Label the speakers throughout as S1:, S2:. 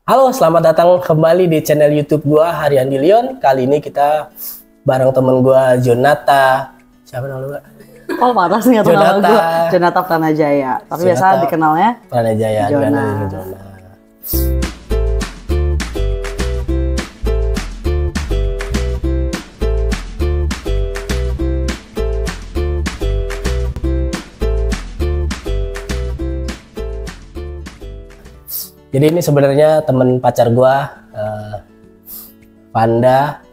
S1: Halo, selamat datang kembali di channel YouTube gua Harian di Lyon. Kali ini kita bareng temen gua Jonata. Siapa nama lu, Mbak?
S2: Oh, pantas nggak tahu nama gue. Jonata Pranajaya. Tapi biasa dikenalnya
S1: Pranajaya.
S2: Jona.
S1: Jadi ini sebenarnya temen pacar gua, Panda.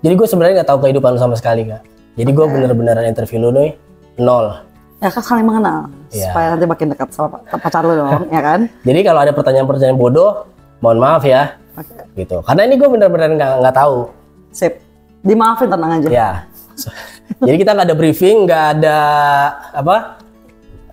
S1: Jadi gue sebenarnya nggak tahu kehidupan lu sama sekali, Kak. Jadi gue bener-beneran interview lu nih nol.
S2: Ya kan saling mengenal, supaya nanti makin dekat sama pacar lu dong, ya kan?
S1: Jadi kalau ada pertanyaan-pertanyaan bodoh, mohon maaf ya. Gitu. Karena ini gue bener-bener nggak tahu.
S2: Sip, dimaafin, tenang aja.
S1: Ya. Jadi kita nggak ada briefing, nggak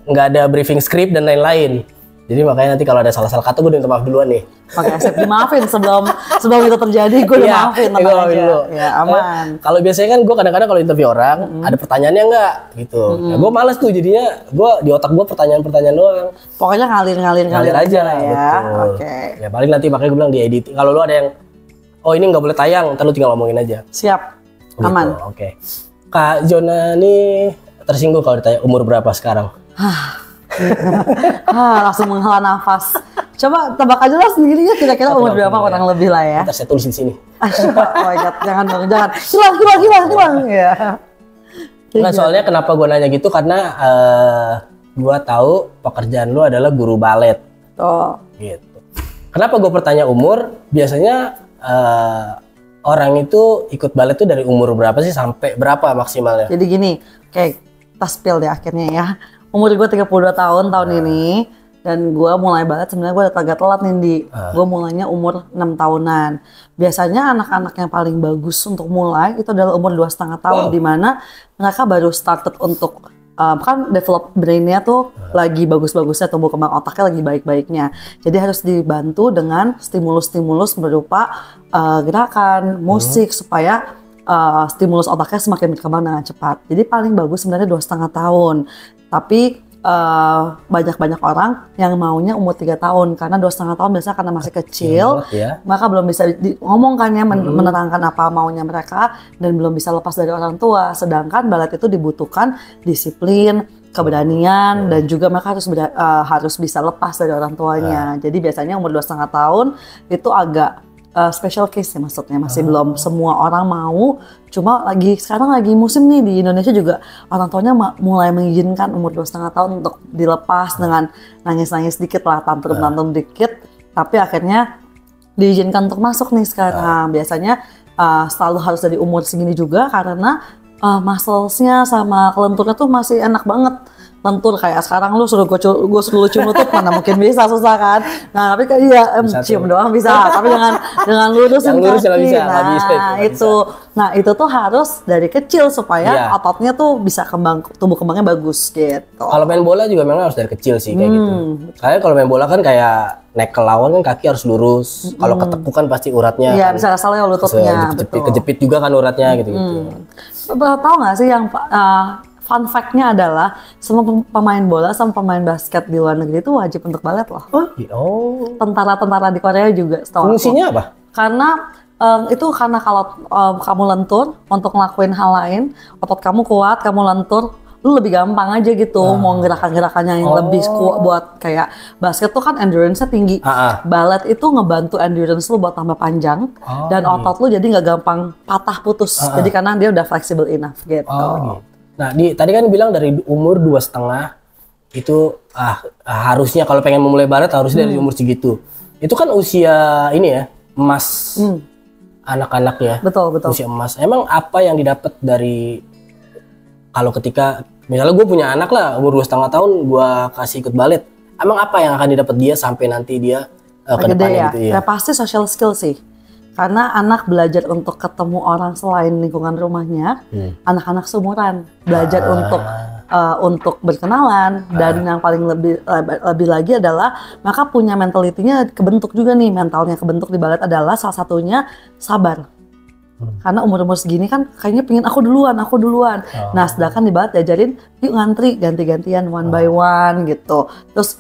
S1: ada briefing script dan lain-lain. Jadi makanya nanti kalau ada salah-salah kata gue minta maaf duluan nih.
S2: Oke, sip, dimaafin sebelum itu terjadi, gue udah maafin, tenang aja. Dulu. Ya, aman.
S1: Kalau biasanya kan gue kadang-kadang kalau interview orang ada pertanyaannya nggak gitu. Nah, gue males tuh jadinya, gue di otak gue pertanyaan doang.
S2: Pokoknya ngalir aja lah ya. Oke.
S1: Ya paling nanti makanya gue bilang di edit. Kalau lu ada yang, oh ini nggak boleh tayang, ntar lu tinggal ngomongin aja.
S2: Siap, aman.
S1: Gitu, oke. Kak Jona nih tersinggung kalau ditanya umur berapa sekarang?
S2: Langsung menghela nafas. Coba tebak aja lah sendiri ya, kira-kira umur berapa kurang lebih lah ya.
S1: Ntar saya tulis di sini.
S2: Oh my God, jangan hilang ya.
S1: Nah, soalnya kenapa gue nanya gitu karena gue tahu pekerjaan lu adalah guru balet.
S2: Oh.
S1: Gitu. Kenapa gue bertanya umur? Biasanya orang itu ikut balet tuh dari umur berapa sih sampai berapa maksimalnya?
S2: Jadi gini, kayak kita spill deh akhirnya ya. Umur gue 32 tahun ini, dan gue mulai balet sebenarnya gue udah agak telat nih, Di. Gue mulainya umur 6 tahunan. Biasanya anak-anak yang paling bagus untuk mulai itu adalah umur 2,5 tahun, di mana mereka baru started untuk kan develop brainnya tuh lagi bagus-bagusnya, tumbuh kembang otaknya lagi baik-baiknya. Jadi harus dibantu dengan stimulus-stimulus berupa gerakan, musik, supaya stimulus otaknya semakin berkembang dengan cepat. Jadi paling bagus sebenarnya 2,5 tahun. Tapi banyak orang yang maunya umur 3 tahun, karena 2,5 tahun biasanya karena masih kecil, maka belum bisa ngomongkannya, menerangkan apa maunya mereka, dan belum bisa lepas dari orang tua. Sedangkan balet itu dibutuhkan disiplin, keberanian, dan juga mereka harus bisa lepas dari orang tuanya. Jadi biasanya umur 2,5 tahun itu agak special case ya, maksudnya masih belum semua orang mau. Cuma sekarang lagi musim nih di Indonesia juga, orang tuanya mulai mengizinkan umur 2,5 tahun untuk dilepas dengan nangis-nangis dikit lah, tantrum dikit, tapi akhirnya diizinkan untuk masuk nih sekarang. Biasanya selalu harus dari umur segini juga, karena muscles-nya sama kelenturnya tuh masih enak banget. Lentur kayak sekarang lu suruh gue suruh cium lutut, mana mungkin bisa, susah kan. Nah tapi kan iya, cium doang bisa, tapi dengan lurusin kaki. Nah itu tuh harus dari kecil supaya ototnya tuh bisa tumbuh kembangnya bagus gitu.
S1: Kalau main bola juga memang harus dari kecil sih kayak gitu. Kayak kalau main bola kan kayak naik ke lawan kan kaki harus lurus. Kalau ketekuk kan pasti uratnya.
S2: Iya, bisa salah lututnya.
S1: Kejepit juga kan uratnya gitu-gitu.
S2: Tahu nggak sih yang fun fact-nya adalah semua pemain bola sama pemain basket di luar negeri itu wajib untuk balet loh.
S1: Oh.
S2: Tentara-tentara di Korea juga.
S1: Fungsinya apa?
S2: Karena karena kalau kamu lentur untuk ngelakuin hal lain, otot kamu kuat, kamu lentur, lu lebih gampang aja gitu mau gerakan-gerakannya yang lebih kuat. Buat kayak basket tuh kan endurance-nya tinggi. Balet itu ngebantu endurance lu buat tambah panjang, dan otot lu jadi nggak gampang patah putus. Jadi karena dia udah flexible enough gitu.
S1: Nah, tadi kan bilang dari umur 2,5 itu harusnya kalau pengen memulai balet harus dari umur segitu. Itu kan usia ini ya, emas anak-anak ya.
S2: Betul.
S1: Usia emas. Emang apa yang didapat dari kalau ketika misalnya gue punya anak lah umur 2,5 tahun gue kasih ikut balet, emang apa yang akan didapat dia sampai nanti dia ke depannya gitu ya?
S2: Ya pasti social skill sih. Karena anak belajar untuk ketemu orang selain lingkungan rumahnya, anak-anak seumuran belajar untuk berkenalan, dan yang paling lebih lagi adalah maka punya mentalitinya kebentuk juga nih, mentalnya kebentuk di balet adalah salah satunya sabar. Karena umur-umur segini kan kayaknya pengen aku duluan. Nah, sedangkan di balet diajarin yuk ngantri ganti-gantian one by one gitu. Terus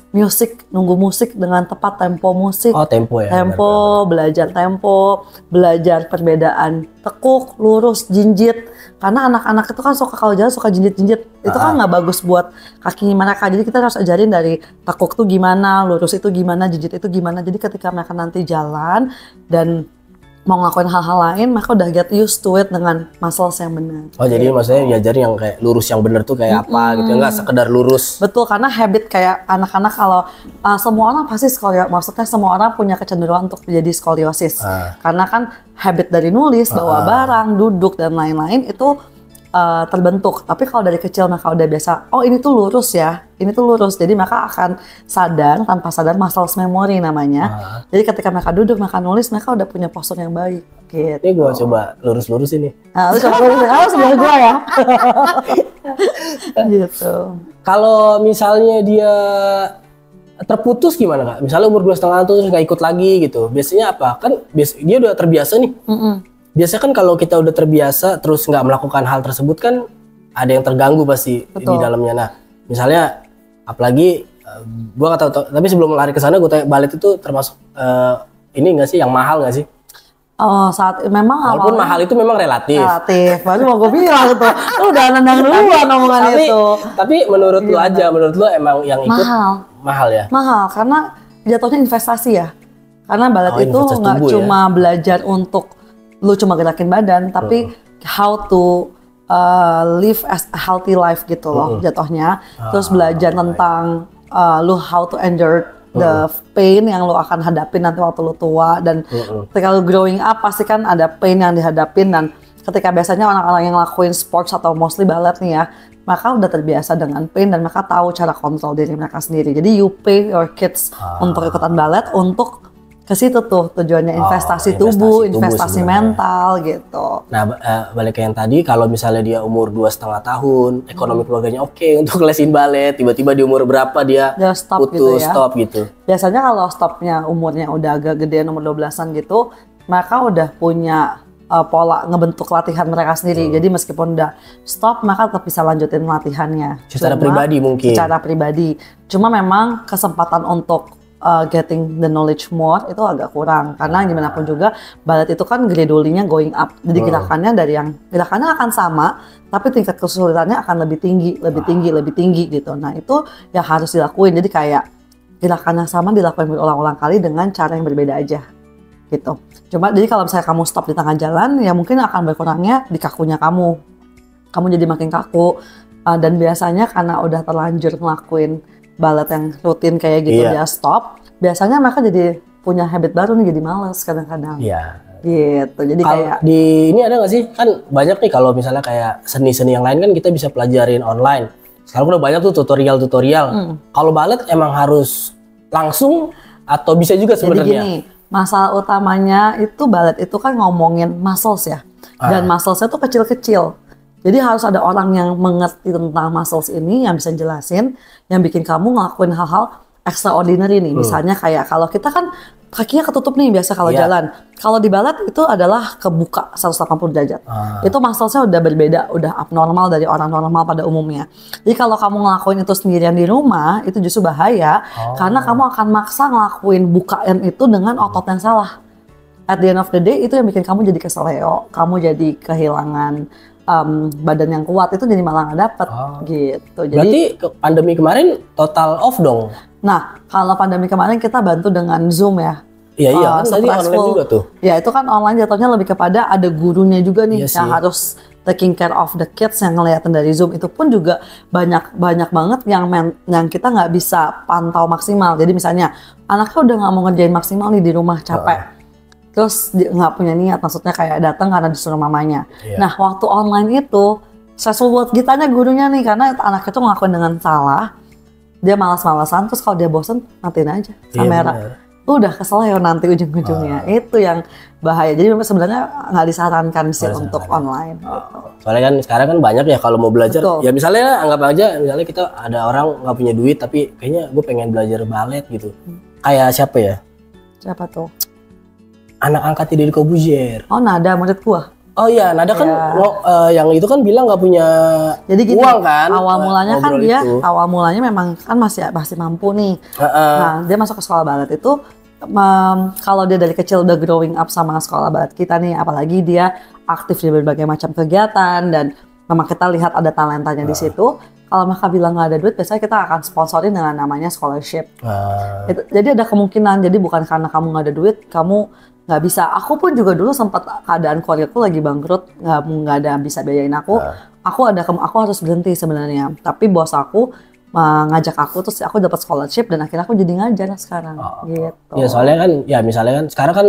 S2: nunggu musik dengan tepat tempo musik.
S1: Tempo ya.
S2: Tempo, belajar perbedaan tekuk, lurus, jinjit. Karena anak-anak itu kan suka kalau jalan suka jinjit-jinjit. Itu kan nggak bagus buat kaki mereka. Jadi kita harus ajarin dari tekuk tuh gimana, lurus itu gimana, jinjit itu gimana. Jadi ketika mereka nanti jalan dan mau ngelakuin hal-hal lain, mereka udah get used to it dengan muscles yang benar.
S1: Jadi maksudnya diajarin yang kayak lurus yang benar tuh kayak apa gitu, nggak sekedar lurus.
S2: Betul, karena habit kayak anak-anak kalau semua orang pasti maksudnya semua orang punya kecenderungan untuk menjadi skoliosis. Karena kan habit dari nulis, bawa barang, duduk dan lain-lain itu terbentuk. Tapi kalau dari kecil mereka udah biasa, ini tuh lurus ya, ini tuh lurus. Jadi mereka akan sadar, tanpa sadar muscles memory namanya. Jadi ketika mereka duduk, mereka nulis, mereka udah punya postur yang baik. Gitu.
S1: Ini gue coba lurus-lurus ini.
S2: Lu coba lurus, sebelah gue ya. Gitu.
S1: Kalau misalnya dia terputus gimana Kak? Misalnya umur 2,5 tahun terus nggak ikut lagi gitu. Biasanya apa? Kan dia udah terbiasa nih. Biasanya kan kalau kita udah terbiasa terus nggak melakukan hal tersebut kan ada yang terganggu pasti. Betul. Di dalamnya. Nah, misalnya apalagi gua nggak tahu, tapi sebelum lari ke sana gue tanya, balet itu termasuk ini nggak sih yang mahal nggak sih?
S2: Saat memang
S1: walaupun mahal itu memang relatif.
S2: Baru mau gue bilang tuh, lu udah nendang duluan omongan itu.
S1: Tapi menurut lu aja, menurut lu emang yang ikut mahal ya? Mahal
S2: karena jatuhnya investasi ya. Karena balet itu nggak cuma belajar untuk lu cuma gerakin badan, tapi how to live as a healthy life gitu loh jatuhnya. Terus belajar tentang lu how to endure the pain yang lu akan hadapin nanti waktu lu tua. Dan ketika lu growing up pasti kan ada pain yang dihadapin. Dan ketika biasanya orang-orang yang ngelakuin sports atau mostly ballet nih ya, mereka udah terbiasa dengan pain dan mereka tahu cara kontrol diri mereka sendiri. Jadi you pay your kids untuk ikutan ballet untuk ke situ tuh tujuannya, investasi tubuh, investasi mental gitu.
S1: Nah, balik ke yang tadi, kalau misalnya dia umur 2,5 tahun, ekonomi keluarganya oke untuk lesin balet, tiba-tiba di umur berapa dia
S2: stop
S1: putus,
S2: gitu ya.
S1: Stop gitu.
S2: Biasanya kalau stopnya umurnya udah agak gedean, umur 12-an gitu, mereka udah punya pola ngebentuk latihan mereka sendiri. Jadi meskipun udah stop, mereka tetap bisa lanjutin latihannya.
S1: Secara pribadi mungkin.
S2: Secara pribadi. Cuma memang kesempatan untuk getting the knowledge more itu agak kurang, karena gimana pun juga balet itu kan gradually-nya going up. Jadi gerakannya akan sama, tapi tingkat kesulitannya akan lebih tinggi gitu. Nah itu yang harus dilakuin. Jadi kayak gerakannya sama dilakuin berulang-ulang kali dengan cara yang berbeda aja gitu. Cuma jadi kalau misalnya kamu stop di tengah jalan, ya mungkin akan berkurangnya di kakunya kamu jadi makin kaku. Dan biasanya karena udah terlanjur ngelakuin balet yang rutin kayak gitu, dia stop, biasanya mereka jadi punya habit baru nih, jadi males kadang-kadang. Gitu. Jadi kayak
S1: di ini ada nggak sih, kan banyak nih kalau misalnya kayak seni-seni yang lain kan kita bisa pelajarin online. Sekarang udah banyak tuh tutorial. Kalau balet emang harus langsung atau bisa juga sebenarnya?
S2: Jadi gini, masalah utamanya itu balet itu kan ngomongin muscles ya, dan musclesnya tuh kecil-kecil. Jadi harus ada orang yang mengerti tentang muscles ini, yang bisa jelasin, yang bikin kamu ngelakuin hal-hal extraordinary nih. Misalnya kayak kalau kita kan kakinya ketutup nih biasa kalau jalan. Kalau di balet itu adalah kebuka 180 derajat. Itu musclesnya udah berbeda, udah abnormal dari orang normal pada umumnya. Jadi kalau kamu ngelakuin itu sendirian di rumah, itu justru bahaya. Karena kamu akan maksa ngelakuin bukaan itu dengan otot yang salah. At the end of the day, itu yang bikin kamu jadi keseleo, kamu jadi kehilangan badan yang kuat, itu jadi malah nggak dapet gitu. Jadi
S1: berarti pandemi kemarin total off dong?
S2: Nah, kalau pandemi kemarin kita bantu dengan Zoom ya.
S1: Iya, kan tadi online juga tuh.
S2: Ya itu kan online, jatuhnya lebih kepada ada gurunya juga nih yang harus taking care of the kids yang ngeliatin dari Zoom. Itu pun juga banyak banget yang kita nggak bisa pantau maksimal. Jadi misalnya anaknya udah nggak mau ngerjain maksimal nih di rumah, capek. Terus nggak punya niat, maksudnya kayak datang karena disuruh mamanya. Nah waktu online itu stressful buat kitanya gurunya nih, karena anaknya tuh ngelakuin dengan salah, dia malas-malasan, terus kalau dia bosen matiin aja kamera. Udah kesel ya nanti ujung-ujungnya. Itu yang bahaya. Jadi sebenarnya nggak disarankan sih untuk online.
S1: Soalnya kan sekarang kan banyak ya kalau mau belajar. Ya misalnya anggap aja, misalnya kita ada orang nggak punya duit tapi kayaknya gue pengen belajar balet gitu. Kayak siapa ya?
S2: Siapa tuh?
S1: Anak angkat Deddy Corbuzier.
S2: Oh, Nada murid gua.
S1: Oh iya, Nada kan yang itu kan bilang nggak punya
S2: jadi gini,
S1: uang kan.
S2: Awal mulanya kan dia,
S1: itu.
S2: awal mulanya memang kan masih mampu nih. Nah, dia masuk ke sekolah balet itu kalau dia dari kecil udah growing up sama sekolah balet kita nih, apalagi dia aktif di berbagai macam kegiatan dan memang kita lihat ada talentanya di situ. Kalau mereka bilang nggak ada duit, biasanya kita akan sponsorin dengan namanya scholarship. Jadi ada kemungkinan, jadi bukan karena kamu nggak ada duit, kamu nggak bisa. Aku pun juga dulu sempat keadaan keluargaku lagi bangkrut, nggak ada bisa biayain aku. Aku harus berhenti sebenarnya. Tapi bos aku ngajak aku, terus aku dapat scholarship dan akhirnya aku jadi ngajar sekarang. Gitu.
S1: Ya soalnya kan, ya misalnya kan sekarang kan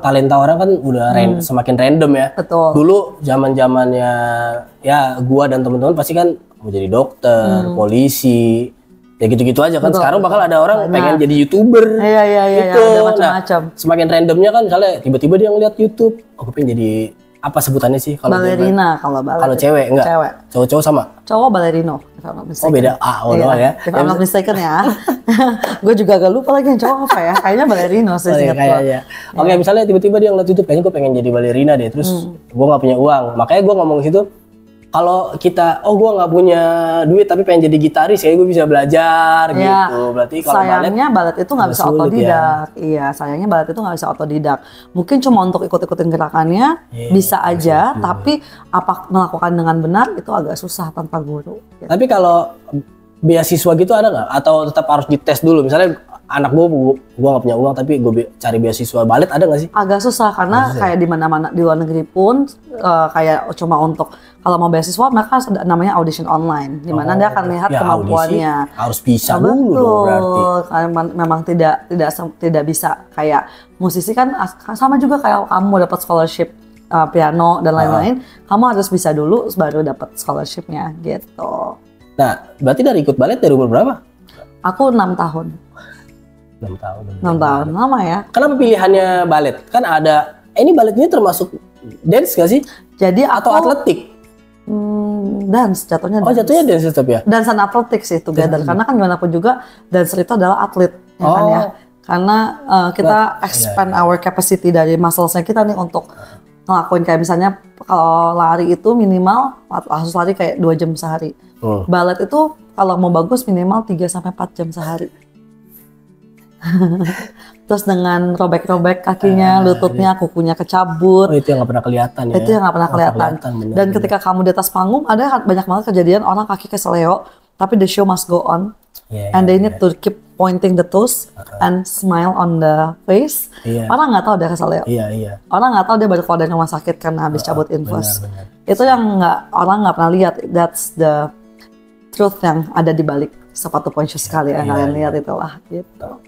S1: talenta orang kan udah semakin random ya.
S2: Betul.
S1: Dulu zamannya ya gua dan teman-teman pasti kan mau jadi dokter, polisi. Ya gitu-gitu aja kan. Sekarang bakal ada orang pengen jadi YouTuber.
S2: Iya,
S1: gitu.
S2: ada macam-macam.
S1: Semakin randomnya kan, misalnya tiba-tiba dia ngeliat YouTube, aku pengen jadi apa sebutannya sih kalau
S2: balerina kalau balet.
S1: Kalau cewek enggak?
S2: Cewek.
S1: Cowok sama?
S2: Cowok balerino.
S1: Oh beda. Ya.
S2: If I'm not mistaken ya. Gue juga agak lupa lagi yang cowok apa ya. Kayaknya balerino sih seingat gue.
S1: Oke, misalnya tiba-tiba dia ngeliat YouTube, gue pengen jadi balerina deh. Terus gue nggak punya uang. Makanya gue ngomong situ, kalau kita, gue nggak punya duit tapi pengen jadi gitaris, kayak gue bisa belajar gitu. Berarti kalau
S2: sayangnya balet itu nggak bisa otodidak. Iya, sayangnya balet itu nggak bisa otodidak. Mungkin cuma untuk ikut-ikutin gerakannya bisa aja, tapi apa melakukan dengan benar itu agak susah tanpa guru. Gitu.
S1: Tapi kalau beasiswa gitu ada nggak? Atau tetap harus dites dulu? Misalnya anak gue nggak punya uang tapi gue cari beasiswa balet, ada nggak sih?
S2: Agak susah karena kayak di mana-mana di luar negeri pun kayak cuma untuk kalau mau beasiswa mereka ada namanya audition online, di mana dia akan lihat kemampuannya.
S1: Harus bisa dulu dong berarti.
S2: Karena memang tidak bisa kayak musisi kan sama juga kayak kamu dapat scholarship piano dan lain-lain, kamu harus bisa dulu baru dapat scholarshipnya gitu.
S1: Nah, berarti dari ikut balet dari umur berapa?
S2: Aku 6 tahun.
S1: 6 tahun.
S2: 6 tahun, lama ya.
S1: Kenapa pilihannya balet? Kan ada, ini balet ini termasuk dance gak sih?
S2: Jadi
S1: atau atletik?
S2: Dance, jatuhnya dance.
S1: Oh, jatuhnya dance tetap ya?
S2: Dance dan atletik sih together. Karena kan gimana pun juga dancer itu adalah atlet, ya kan ya. Karena kita expand our capacity dari muscles-nya kita nih untuk ngelakuin kayak misalnya kalau lari itu minimal harus lari kayak 2 jam sehari. Balet itu kalau mau bagus minimal 3-4 jam sehari. Terus dengan robek-robek kakinya, lututnya, kukunya kecabut.
S1: Oh, itu yang nggak pernah kelihatan ya?
S2: Itu yang nggak pernah kelihatan. Dan ketika kamu di atas panggung, ada banyak banget kejadian orang kaki keseleo, tapi the show must go on. And they need to keep pointing the toes and smile on the face. Orang nggak tahu dia keseleo. Orang nggak tahu dia baru keluar dari rumah sakit karena habis cabut infus. Itu yang orang nggak pernah lihat. That's the truth yang ada di balik sepatu pontius sekali yang kalian lihat itulah gitu.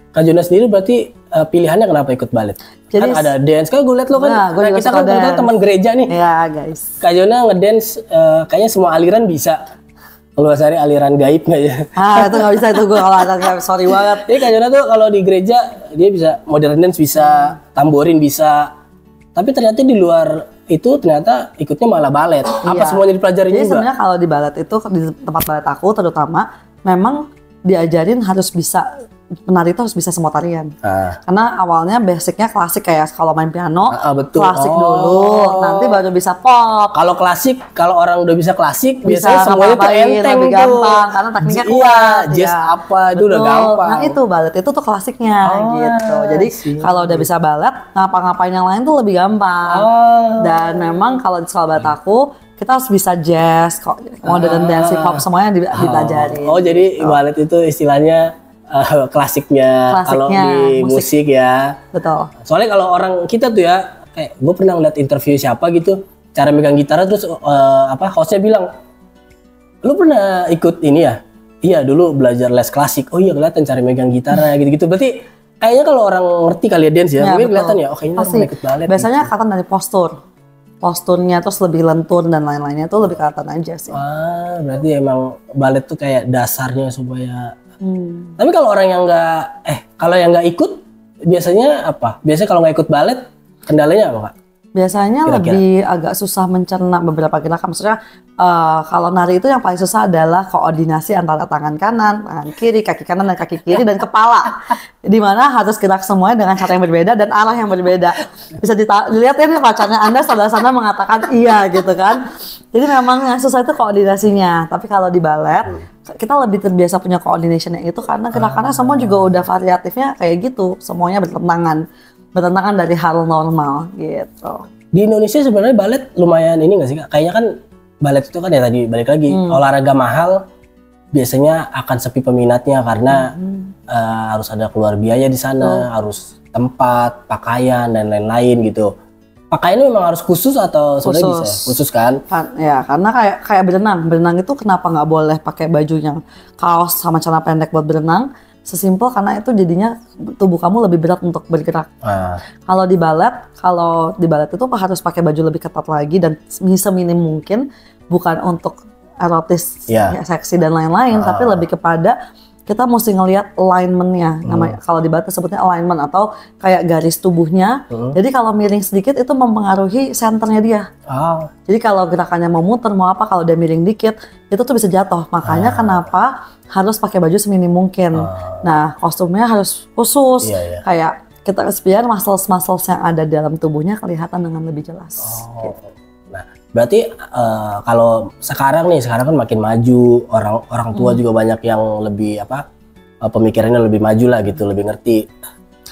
S1: Kak Jonas sendiri berarti pilihannya kenapa ikut balet? Jadi, kan ada dance, kan gue liat lo kan, kita kan teman gereja nih.
S2: Iya guys.
S1: Kak Jonas ngedance, kayaknya semua aliran bisa. Kalau cari aliran gaib nggak ya?
S2: Itu nggak bisa itu gue kalau aliran gaib, sorry banget.
S1: Jadi Kak Jonas tuh kalau di gereja dia bisa modern dance bisa, tamborin bisa. Tapi ternyata di luar itu ternyata ikutnya malah balet. Apa semuanya dipelajari juga?
S2: Jadi sebenarnya kalau di balet itu di tempat balet aku terutama memang diajarin harus bisa penari itu harus bisa semua tarian. Karena awalnya basicnya klasik kayak kalau main piano klasik dulu, nanti baru bisa pop.
S1: Kalau klasik, kalau orang udah bisa klasik biasanya semuanya tuh enteng
S2: lebih gampang karena tekniknya kuat.
S1: Jazz apa itu udah gampang.
S2: Nah itu balet itu tuh klasiknya gitu. Jadi kalau udah bisa balet, ngapa-ngapain yang lain tuh lebih gampang. Dan memang kalau di sekolah balet aku kita harus bisa jazz, modern dance, hip hop semuanya dipelajari.
S1: Oh jadi balet itu istilahnya klasiknya kalau di musik ya.
S2: Betul.
S1: Soalnya kalau orang kita tuh ya, kayak gue pernah ngeliat interview siapa gitu, cara megang gitar terus hostnya bilang, lu pernah ikut ini ya? Iya dulu belajar les klasik. Oh iya kelihatan cara megang gitarnya gitu-gitu. Berarti kayaknya kalau orang ngerti kali ya dance ya, mungkin kelihatan ya. Oh kayaknya orang ikut balet.
S2: Biasanya kelihatan dari posturnya terus lebih lentur dan lain-lainnya tuh lebih kelihatan aja sih.
S1: Berarti emang balet tuh kayak dasarnya supaya. Tapi kalau orang yang kalau yang nggak ikut biasanya apa? Biasanya kalau nggak ikut balet kendalanya apa Kak?
S2: Biasanya
S1: Kira-kira.
S2: lebih agak susah mencerna beberapa gerakan. Maksudnya kalau nari itu yang paling susah adalah koordinasi antara tangan kanan, tangan kiri, kaki kanan dan kaki kiri dan kepala. Di mana harus gerak semuanya dengan cara yang berbeda dan arah yang berbeda. Bisa dilihat ya nih pacarnya Anda sebelah sana mengatakan iya gitu kan. Jadi memang yang susah itu koordinasinya. Tapi kalau di balet kita lebih terbiasa punya coordinationnya itu karena gerakannya semua juga udah variatifnya kayak gitu. Semuanya bertentangan dari hal normal gitu.
S1: Di Indonesia sebenarnya balet lumayan ini nggak sih Kak? Kayaknya kan balet itu kan ya tadi balik lagi olahraga mahal, biasanya akan sepi peminatnya karena harus ada keluar biaya di sana, harus tempat, pakaian dan lain-lain gitu. Pakaiannya memang harus khusus atau sebenarnya bisa khusus kan?
S2: Ya karena kayak berenang itu kenapa nggak boleh pakai baju yang kaos sama celana pendek buat berenang? Sesimpel karena itu jadinya tubuh kamu lebih berat untuk bergerak. Kalau di balet itu harus pakai baju lebih ketat lagi dan seminim mungkin bukan untuk erotis, seksi dan lain-lain, tapi lebih kepada kita mesti ngelihat alignment-nya. Namanya kalau di balet sebutnya alignment atau kayak garis tubuhnya. Jadi kalau miring sedikit itu mempengaruhi senternya dia. Jadi kalau gerakannya mau muter mau apa, kalau dia miring dikit itu tuh bisa jatuh. Makanya kenapa harus pakai baju seminim mungkin. Nah, kostumnya harus khusus. Kayak kita biar muscles yang ada dalam tubuhnya kelihatan dengan lebih jelas. Gitu.
S1: Nah, berarti kalau sekarang kan makin maju, orang tua juga banyak yang lebih pemikirannya lebih maju lah gitu, lebih ngerti.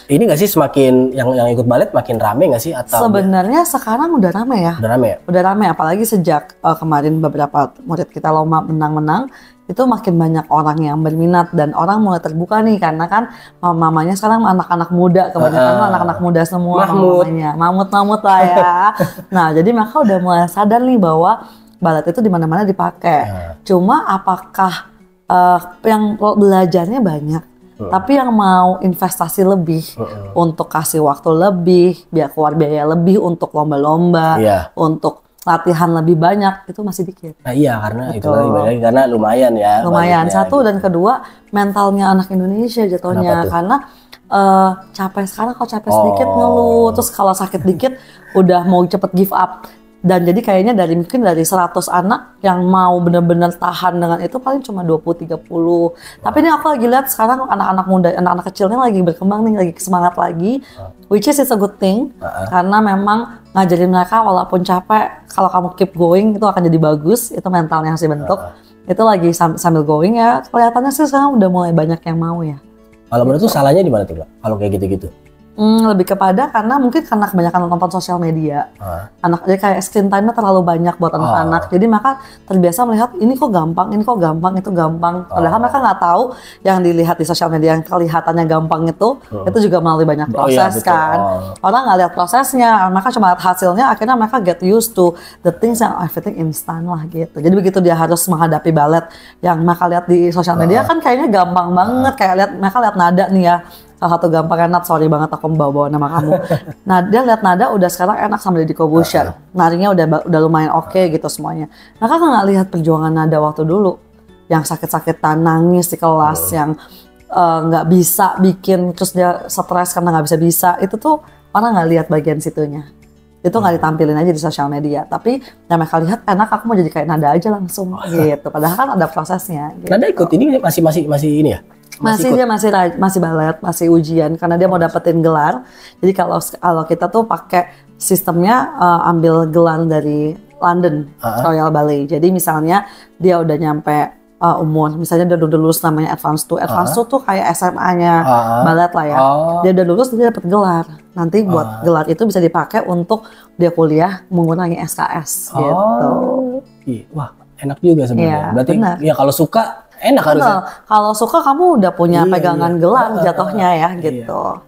S1: Ini nggak sih semakin yang ikut balet makin rame nggak sih atau?
S2: Sebenarnya sekarang udah rame ya.
S1: Udah rame ya?
S2: Udah rame, apalagi sejak kemarin beberapa murid kita lomba menang-menang, itu makin banyak orang yang berminat dan orang mulai terbuka nih karena kan mamanya sekarang anak-anak muda, kebanyakan anak-anak muda semua mamanya, mamut lah ya. Nah jadi mereka udah mulai sadar nih bahwa balet itu di mana-mana dipakai. Cuma apakah yang belajarnya banyak, tapi yang mau investasi lebih untuk kasih waktu lebih, biar keluar biaya lebih untuk lomba-lomba, untuk latihan lebih banyak itu masih dikit.
S1: Nah iya karena itu lagi karena lumayan ya.
S2: Lumayan satu dan kedua mentalnya anak Indonesia jatuhnya karena capek sekarang kalau capek sedikit ngeluh, terus kalau sakit dikit udah mau cepet give up. Dan jadi kayaknya mungkin dari 100 anak yang mau benar-benar tahan dengan itu paling cuma 20-30. Tapi ini aku lagi lihat sekarang anak-anak muda, anak-anak kecilnya lagi berkembang nih, lagi semangat lagi. Which is a good thing. Karena memang ngajarin mereka walaupun capek, kalau kamu keep going itu akan jadi bagus. Itu mentalnya harus dibentuk. Itu lagi sambil going ya. Kelihatannya sih sekarang udah mulai banyak yang mau ya.
S1: Kalau menurut tuh salahnya di mana tuh Kak? Kalau kayak gitu-gitu?
S2: Lebih kepada karena kebanyakan nonton sosial media. Jadi kayak screen time-nya terlalu banyak buat anak-anak. Jadi maka terbiasa melihat ini kok gampang, itu gampang. Padahal mereka nggak tahu yang dilihat di sosial media yang kelihatannya gampang itu juga melalui banyak proses kan. Orang nggak lihat prosesnya, mereka cuma lihat hasilnya, akhirnya mereka get used to the things yang everything instant lah gitu. Jadi begitu dia harus menghadapi balet yang mereka lihat di sosial media kan kayaknya gampang banget. Kayak mereka lihat nada nih ya. Salah satu gampangnya sorry banget aku membawa nama kamu. Nah dia lihat nada udah sekarang enak sama Deddy Corbuzier. Narinya udah lumayan oke gitu semuanya. Mereka kan nggak lihat perjuangan nada waktu dulu. Yang sakit-sakitan, nangis di kelas, yang nggak bisa bikin, terus dia stres karena nggak bisa. Itu tuh orang nggak lihat bagian situnya. Itu nggak ditampilin aja di sosial media. Tapi yang mereka lihat enak, aku mau jadi kayak nada aja langsung gitu. Padahal kan ada prosesnya. Gitu.
S1: Nada ikut ini masih ini ya?
S2: Dia masih balet, masih ujian karena dia mau dapetin gelar. Jadi kalau kita tuh pakai sistemnya ambil gelar dari London Royal Ballet. Jadi misalnya dia udah nyampe umur, misalnya dia udah lulus namanya Advanced 2. Advanced 2 tuh kayak SMA-nya balet lah ya. Dia udah lulus, dia dapet gelar. Nanti buat gelar itu bisa dipakai untuk dia kuliah mengurangi SKS gitu.
S1: Wah, enak juga sebenarnya. Berarti ya kalau suka enak harusnya.
S2: Kalau suka kamu udah punya pegangan gelar jatuhnya ya gitu.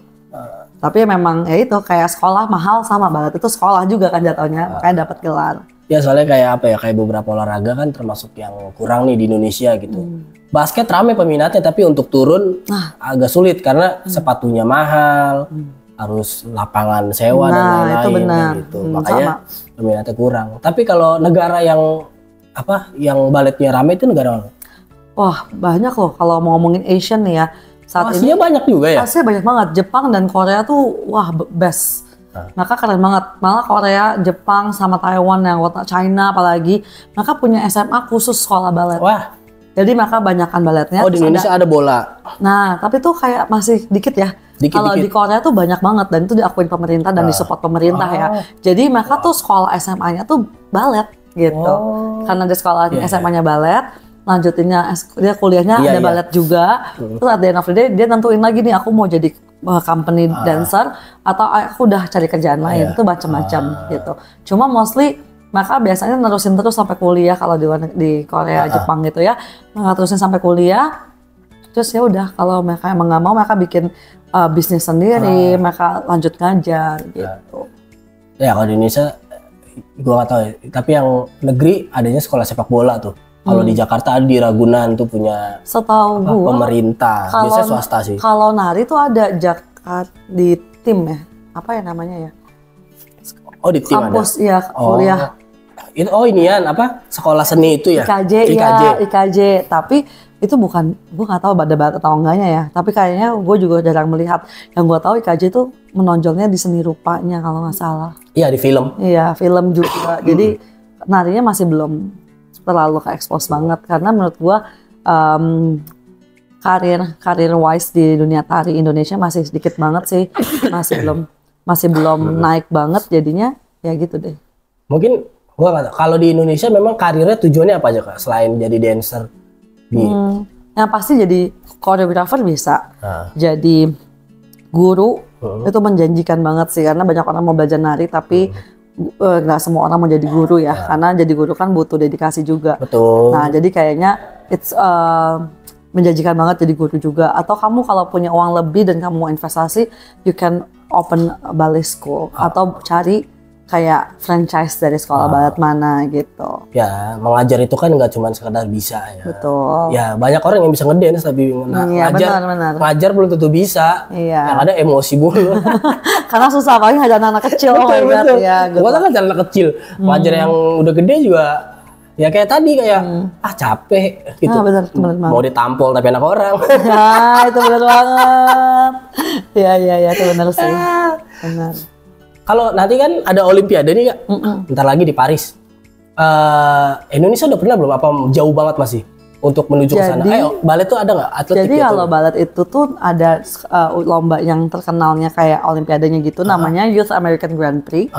S2: Tapi memang ya itu kayak sekolah mahal sama balet itu sekolah juga kan jatuhnya, kayak dapat gelar. Ya
S1: soalnya kayak beberapa olahraga kan termasuk yang kurang nih di Indonesia gitu. Basket rame peminatnya tapi untuk turun agak sulit karena sepatunya mahal, harus lapangan sewa dan lain-lain
S2: itu benar.
S1: Gitu. Makanya peminatnya kurang. Tapi kalau negara yang baletnya rame itu negara mana?
S2: Wah banyak loh kalau mau ngomongin Asian nih ya.
S1: Saat ini banyak juga ya?
S2: Asia banyak banget. Jepang dan Korea tuh best. Mereka keren banget. Malah Korea, Jepang, sama Taiwan, yang China apalagi, mereka punya SMA khusus sekolah balet.
S1: Wah.
S2: Jadi mereka banyakkan baletnya.
S1: Oh, di Indonesia ada bola.
S2: Nah, tapi tuh kayak masih dikit ya. Kalau di Korea tuh banyak banget dan itu diakuin pemerintah dan disupport pemerintah ya. Jadi mereka tuh sekolah SMA-nya tuh balet gitu. Karena di sekolah SMA-nya balet, lanjutinnya dia kuliahnya ada balet juga. Terus at the end of the day dia tentuin lagi nih, aku mau jadi company dancer atau aku udah cari kerjaan lain. Itu macam-macam gitu. Cuma mostly mereka biasanya nerusin terus sampai kuliah kalau di Korea, Jepang gitu ya. Mereka terusin sampai kuliah. Terus ya udah, kalau mereka emang nggak mau, mereka bikin bisnis sendiri, mereka lanjut ngajar gitu.
S1: Ya kalau di Indonesia, gue nggak tahu ya. Tapi yang negeri adanya sekolah sepak bola tuh. Kalau di Jakarta ada di Ragunan tuh punya.
S2: Setahu gue
S1: pemerintah, biasanya swasta sih.
S2: Kalau nari tuh ada Jakarta di tim ya, apa ya namanya ya?
S1: Oh di tim
S2: kampus,
S1: ada?
S2: Iya, kuliah.
S1: Inian apa? Sekolah seni itu ya?
S2: IKJ. Ya, IKJ. Tapi itu bukan, gue nggak tahu ada balet atau enggaknya ya. Tapi kayaknya gue juga jarang melihat. Yang gue tahu IKJ itu menonjolnya di seni rupanya kalau nggak salah.
S1: Iya di film.
S2: Iya film juga. Jadi narinya masih belum terlalu ke-expose banget. Karena menurut gue karir wise di dunia tari Indonesia masih sedikit banget sih. Masih belum naik banget, jadinya ya gitu deh.
S1: Mungkin gua nggak tahu. Kalau di Indonesia memang karirnya tujuannya apa aja Kak? Selain jadi dancer?
S2: Yang pasti jadi koreografer bisa, jadi guru itu menjanjikan banget sih, karena banyak orang mau belajar nari tapi nggak semua orang mau jadi guru ya, karena jadi guru kan butuh dedikasi juga.
S1: Betul.
S2: Nah jadi kayaknya it's menjanjikan banget jadi guru juga. Atau kamu kalau punya uang lebih dan kamu mau investasi, you can open a ballet school atau cari kayak franchise dari sekolah balet mana gitu.
S1: Ya, mengajar itu kan nggak cuma sekedar bisa ya.
S2: Betul.
S1: Ya, banyak orang yang bisa ngedance tapi ngajar belum tentu bisa.
S2: Iya.
S1: Yang ada emosi mulu.
S2: Karena susah banget ngajar anak kecil.
S1: Betul.
S2: Ya.
S1: Gua kan ngajar anak kecil. Ngajar yang udah gede juga ya kayak tadi kayak capek gitu.
S2: Bener
S1: mau ditampol tapi anak orang.
S2: Ya, itu benar banget. Ya, itu benar sih. Benar.
S1: Kalau nanti kan ada Olimpiade nih Kak, bentar lagi di Paris. Indonesia udah pernah belum? Apa jauh banget masih untuk menuju ke sana? Balet tuh ada nggak atletik?
S2: Jadi kalau balet itu tuh ada lomba yang terkenalnya kayak Olimpiadenya gitu, namanya Youth American Grand Prix.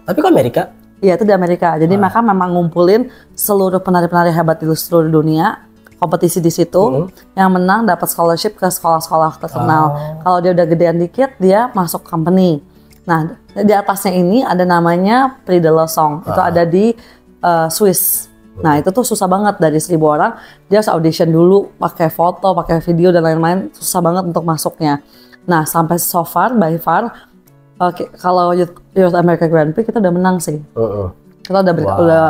S1: Tapi ke Amerika?
S2: Iya itu di Amerika. Jadi mereka memang ngumpulin seluruh penari-penari hebat di seluruh dunia, kompetisi di situ. Yang menang dapat scholarship ke sekolah-sekolah terkenal. Kalau dia udah gedean dikit, dia masuk company. Nah, di atasnya ini ada namanya Prix de la Song. Itu ada di Swiss. Nah, itu tuh susah banget, dari 1.000 orang dia harus audition dulu, pakai foto, pakai video dan lain-lain, susah banget untuk masuknya. Nah, sampai so far, by far, kalau Youth America Grand Prix kita udah menang sih. Kita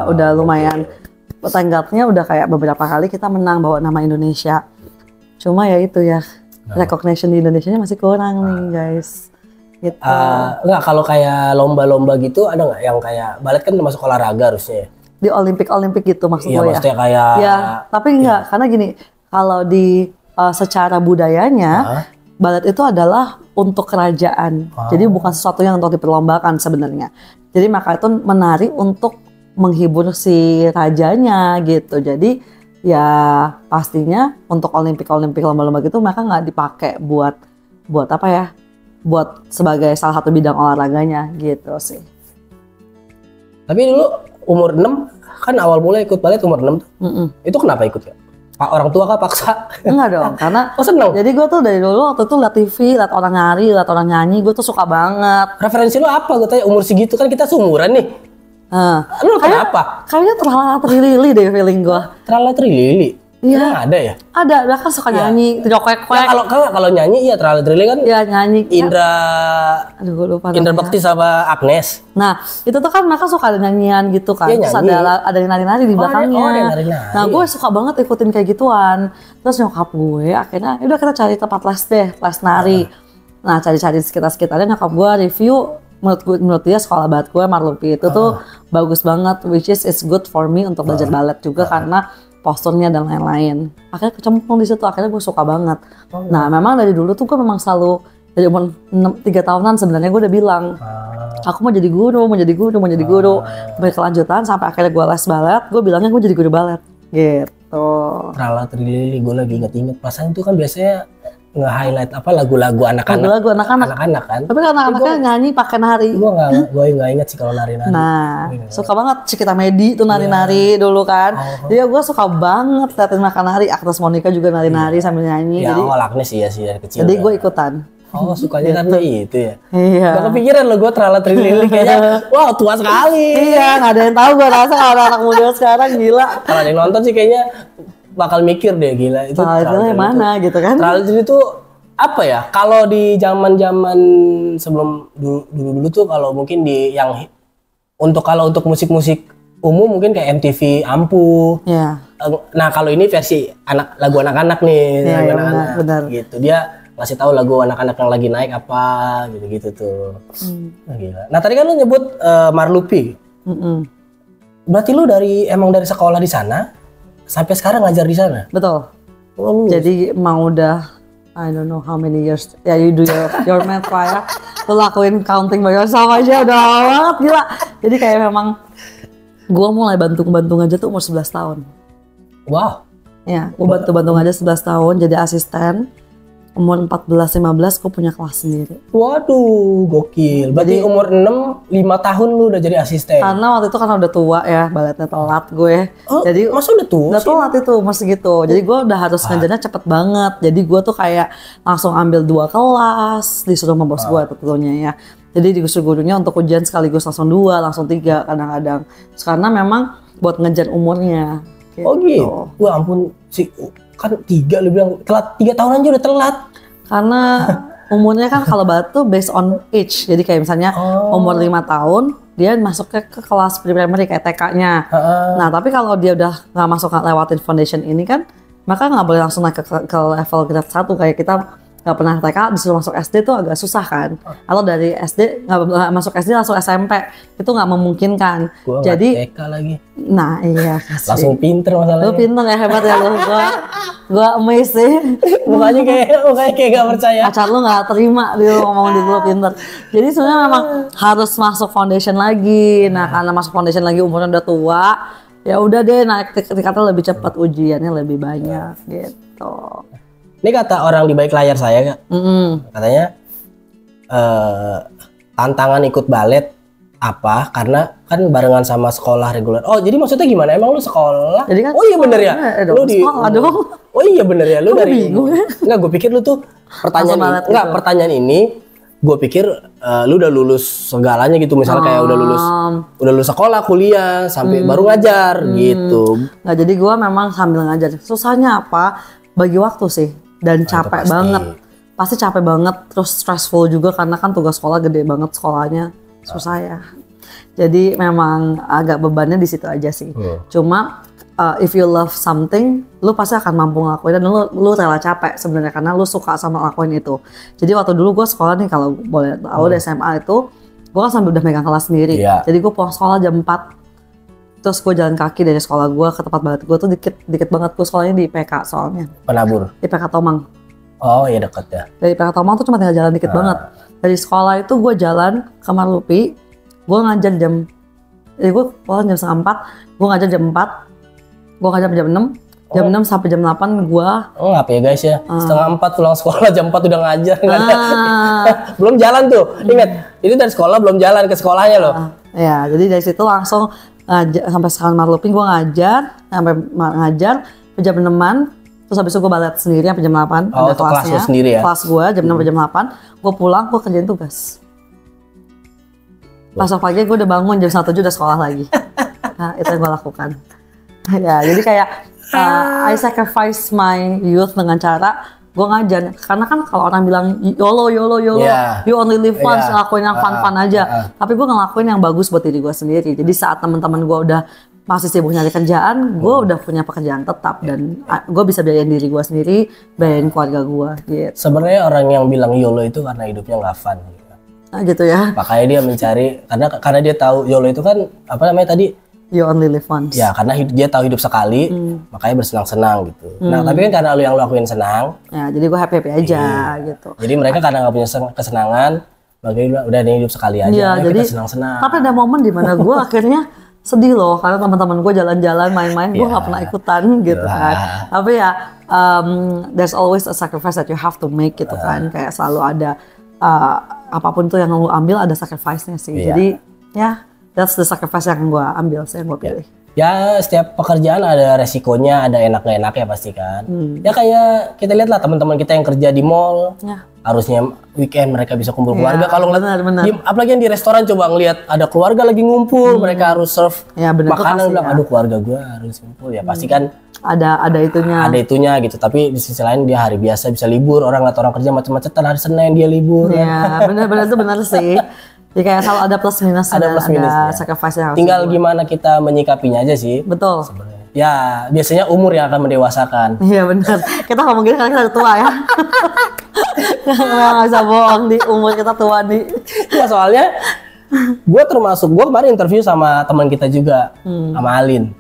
S2: udah lumayan, tenggatnya udah kayak beberapa kali kita menang bawa nama Indonesia. Cuma ya itu ya, recognition di Indonesianya masih kurang nih guys. Gitu.
S1: Enggak, kalau kayak lomba-lomba gitu ada nggak yang kayak balet kan termasuk olahraga harusnya ya?
S2: Di Olimpik gitu maksud gue ya? Iya
S1: maksudnya kayak...
S2: Ya, tapi enggak, karena gini, kalau di secara budayanya, balet itu adalah untuk kerajaan. Jadi bukan sesuatu yang untuk diperlombakan sebenarnya. Jadi maka itu menari untuk menghibur si rajanya gitu. Jadi ya pastinya untuk Olimpik lomba-lomba gitu mereka nggak dipakai buat apa ya? Buat sebagai salah satu bidang olahraganya gitu sih.
S1: Tapi dulu umur 6 kan awal mulai ikut balet umur 6 tuh. Itu kenapa ikut ya? Orang tua kah paksa?
S2: Enggak dong, karena
S1: seneng.
S2: Jadi gue tuh dari dulu waktu itu liat TV, liat orang nari, liat orang nyanyi, gue tuh suka banget.
S1: Referensi lu apa? Gue tanya umur segitu kan kita seumuran nih. Lu kenapa?
S2: Kayaknya terlalu terlili deh feeling gue.
S1: Terlalu terlili? Iya. Ada ya? Ada
S2: kan suka nyanyi, teriak-kwek.
S1: Ya, kalau nyanyi iya terlalu terlili kan?
S2: Iya nyanyi.
S1: Aduh gue lupa. Indra Bekti sama Agnes.
S2: Nah itu tuh kan mereka suka ada nyanyian gitu kan. Terus ada yang nari-nari di belakangnya. Nah gue suka banget ikutin kayak gituan. Terus nyokap gue akhirnya udah kita cari tempat les deh, les nari. Nah cari-cari sekitar-sekitarnya, nyokap gue review. Menurut dia sekolah balet gue Marlupi itu tuh bagus banget, which is it's good for me untuk belajar balet juga karena posturnya dan lain-lain. Akhirnya kecemplung di situ, akhirnya gue suka banget. Nah memang dari dulu tuh gue memang selalu dari umur 3 tahunan sebenarnya gue udah bilang Aku mau jadi guru. Berkelanjutan sampai akhirnya gue les balet. Gue bilangnya gue jadi guru balet. Gitu.
S1: Trala Trilili, gue lagi inget-inget. Pasan itu kan biasanya nge-highlight apa lagu-lagu anak-anak.
S2: Lagu anak-anak.
S1: Anak-anak kan.
S2: Tapi kan anak-anaknya nyanyi pakai nari.
S1: Gue nggak inget sih kalau nari-nari.
S2: Nah, suka banget Cikita Medi tuh nari-nari dulu kan. Jadi gue suka banget liatin mereka nari. Agnes Monica juga nari-nari sambil nyanyi.
S1: Ya,
S2: jadi
S1: Agnes iya sih dari kecil.
S2: Jadi gue ikutan.
S1: Oh, sukanya karena itu ya.
S2: Iya.
S1: Gak kepikiran lo gue Trala Trilili kayaknya. Wah, tua sekali.
S2: Iya, nggak ada yang tahu. Gue rasa kalau anak muda sekarang gila.
S1: Kalau ada yang nonton sih kayaknya bakal mikir deh gila itu.
S2: Itu mana gitu kan?
S1: Trala Trilili itu apa ya? Kalau di zaman-zaman sebelum dulu tuh kalau mungkin di yang kalau untuk musik-musik umum mungkin kayak MTV Ampuh.
S2: Iya.
S1: Nah, kalau ini versi lagu anak-anak nih,
S2: Iya,
S1: lagu anak-anak.
S2: benar.
S1: Gitu. Dia ngasih tahu lagu anak-anak yang lagi naik apa gitu-gitu tuh. Nah, gila. Nah, tadi kan lu nyebut Marlupi. Berarti lu emang dari sekolah di sana sampai sekarang ngajar di sana?
S2: Betul.
S1: Oh,
S2: Jadi emang udah I don't know how many years. Ya, you do your math Pak ya. Lu lakuin counting by yourself aja udah lama banget gila. Jadi kayak memang gua mulai bantu ngajar tuh umur 11 tahun.
S1: wow.
S2: Ya, gua bantu ngajar 11 tahun jadi asisten. Umur 14-15 gua punya kelas sendiri.
S1: Waduh, gokil. Berarti umur 5 tahun lu udah jadi asisten.
S2: Karena waktu itu kan udah tua ya, baletnya telat gue.
S1: Oh,
S2: jadi
S1: masa udah tua?
S2: Udah telat itu, masih gitu. Jadi gue udah harus ngajarnya cepet banget. Jadi gue tuh kayak langsung ambil 2 kelas, disuruh sama bos gue tentunya ya. Jadi disuruh gurunya untuk ujian sekaligus langsung 2, langsung 3 kadang-kadang. Karena memang buat ngejar umurnya. Gitu.
S1: Oh gitu? Wah ampun, kan 3 lu bilang telat, 3 tahun aja udah telat.
S2: Karena umurnya kan kalau balet tuh based on age. Jadi kayak misalnya umur 5 tahun, dia masuknya ke kelas primary kayak TK-nya. Nah, tapi kalau dia udah nggak masuk lewatin foundation ini kan, maka nggak boleh langsung naik ke level grade 1 kayak kita nggak pernah TK disuruh masuk SD tuh agak susah kan. Kalau dari SD nggak masuk SD langsung SMP itu nggak memungkinkan.
S1: Gua
S2: jadi
S1: TK lagi.
S2: Nah iya kasih.
S1: Langsung pinter masalahnya.
S2: Lu pinter ya, hebat ya lu. Gua amazed sih.
S1: Mukanya kayak gak percaya.
S2: Pacar lu nggak terima dia ngomong di gua pinter. Jadi sebenarnya memang harus masuk foundation lagi. Nah karena masuk foundation lagi umurnya udah tua, ya udah deh naik tingkatnya lebih cepat, ujiannya lebih banyak gitu.
S1: Ini kata orang di balik layar saya Kak. Katanya tantangan ikut balet apa? Karena kan barengan sama sekolah reguler. Oh jadi maksudnya gimana? Emang lu sekolah?
S2: Jadi kan
S1: oh iya bener ya? Lu di
S2: sekolah dong.
S1: Oh iya bener ya? Lu dari
S2: bingung ya?
S1: Enggak, gue pikir lu tuh pertanyaan ini gue pikir lu udah lulus segalanya gitu, misalnya kayak udah lulus sekolah, kuliah sampai baru ngajar gitu.
S2: Nggak, jadi gue memang sambil ngajar. Susahnya apa? Bagi waktu sih. Dan capek banget, pasti capek banget, terus stressful juga karena kan tugas sekolah gede banget sekolahnya, susah ya. Jadi memang agak bebannya di situ aja sih. Cuma if you love something, lu pasti akan mampu ngelakuin dan lu rela capek sebenarnya karena lu suka sama ngelakuin itu. Jadi waktu dulu gue sekolah nih kalau boleh tahu di SMA itu, gue kan sambil udah megang kelas sendiri. Jadi gue pulang sekolah jam 4. Terus gue jalan kaki dari sekolah gue ke tempat balet gue tuh dikit banget. Gue sekolahnya di IPK soalnya.
S1: Penabur?
S2: Di IPK Tomang.
S1: Oh iya deket ya.
S2: Dari IPK Tomang tuh cuma tinggal jalan dikit banget. Dari sekolah itu gue jalan ke Marlupi. Gue ngajar jadi gue pulang jam setengah 4. Gue ngajar jam 4. Gue ngajar jam 6. Jam 6 sampai jam 8 gue.
S1: Oh apa ya guys ya. Setengah 4 pulang sekolah, jam 4 udah ngajar. Belum jalan tuh. Ingat, ini dari sekolah belum jalan ke sekolahnya loh.
S2: Ya jadi dari situ langsung sampai sekarang Marlupi gue ngajar jam 6-an, terus habis itu gue balet sendiri sampai jam 8.
S1: Oh, ada kelasnya sendiri ya?
S2: Kelas gue jam 6 sampai jam 8, gue pulang, gue kerjain tugas. Besok pagi gue udah bangun jam 1 udah sekolah lagi. Nah, itu yang gue lakukan. Ya, jadi kayak I sacrifice my youth dengan cara gue ngajar, karena kan kalau orang bilang YOLO, you only live once, lakuin yang fun-fun aja. Tapi gue ngelakuin yang bagus buat diri gue sendiri. Jadi saat teman-teman gue udah masih sibuk nyari kerjaan, gue udah punya pekerjaan tetap dan gue bisa biayain diri gue sendiri, biayain keluarga gue. Gitu.
S1: Sebenarnya orang yang bilang YOLO itu karena hidupnya nggak fun.
S2: Nah, gitu ya.
S1: Makanya dia mencari, karena dia tahu YOLO itu kan apa namanya tadi?
S2: You only live once.
S1: Ya karena dia tahu hidup sekali, makanya bersenang-senang gitu. Nah tapi kan karena lu yang lakuin senang.
S2: Ya jadi gue happy aja gitu.
S1: Jadi mereka karena nggak punya kesenangan, Makanya udah nih hidup sekali aja.
S2: Iya, jadi
S1: kita senang-senang.
S2: tapi ada momen di mana gue akhirnya sedih loh karena teman-teman gue jalan-jalan main-main gue nggak pernah ikutan gitu kan. Tapi ya there's always a sacrifice that you have to make gitu kan. Kayak selalu ada apapun tuh yang lu ambil ada sacrifice-nya sih. Jadi ya that's the sacrifice yang gue ambil sih, yang gue pilih.
S1: Ya setiap pekerjaan ada resikonya, ada enak gak enaknya pasti kan. Ya kayak kita lihat lah teman-teman kita yang kerja di mall, harusnya weekend mereka bisa kumpul keluarga. Kalau ngeliat, apalagi yang di restoran coba ngelihat ada keluarga lagi ngumpul, mereka harus serve makanan, bilang aduh keluarga gue harus ngumpul. Ya pasti kan
S2: ada itunya.
S1: Ada itunya gitu. Tapi di sisi lain dia hari biasa bisa libur. Orang lihat orang kerja macet-macetan hari Senin dia libur.
S2: Ya benar-benar itu benar sih. Jadi kayak selalu ada plus minus, ada sacrifice yang harus
S1: tinggal gimana kita menyikapinya aja sih.
S2: Betul.
S1: Sebenarnya. Ya biasanya umur yang akan mendewasakan.
S2: Iya benar. Kita ngomong gini karena kita udah tua ya. Nggak bisa bohong di umur kita tua nih.
S1: Ya soalnya gue kemarin interview sama teman kita juga, sama Alin.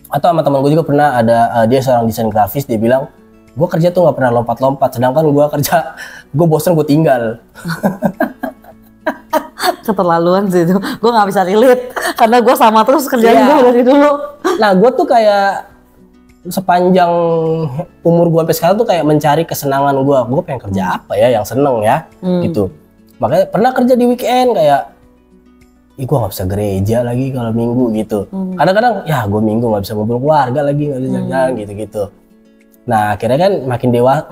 S1: Atau sama teman gue juga pernah ada, dia seorang desain grafis, dia bilang gue kerja tuh nggak pernah lompat-lompat, sedangkan gue bosen gue tinggal.
S2: Keterlaluan sih itu, gue nggak bisa relate karena gue sama terus kerjaan gue dari dulu.
S1: Nah gue tuh kayak sepanjang umur gue sampai sekarang tuh kayak mencari kesenangan gue pengen kerja apa ya yang seneng ya gitu. Makanya pernah kerja di weekend kayak, gue nggak bisa gereja lagi kalau minggu gitu. Kadang-kadang ya gue minggu nggak bisa ngobrol keluarga lagi, nggak bisa jalan gitu-gitu. Nah akhirnya kan makin dewasa,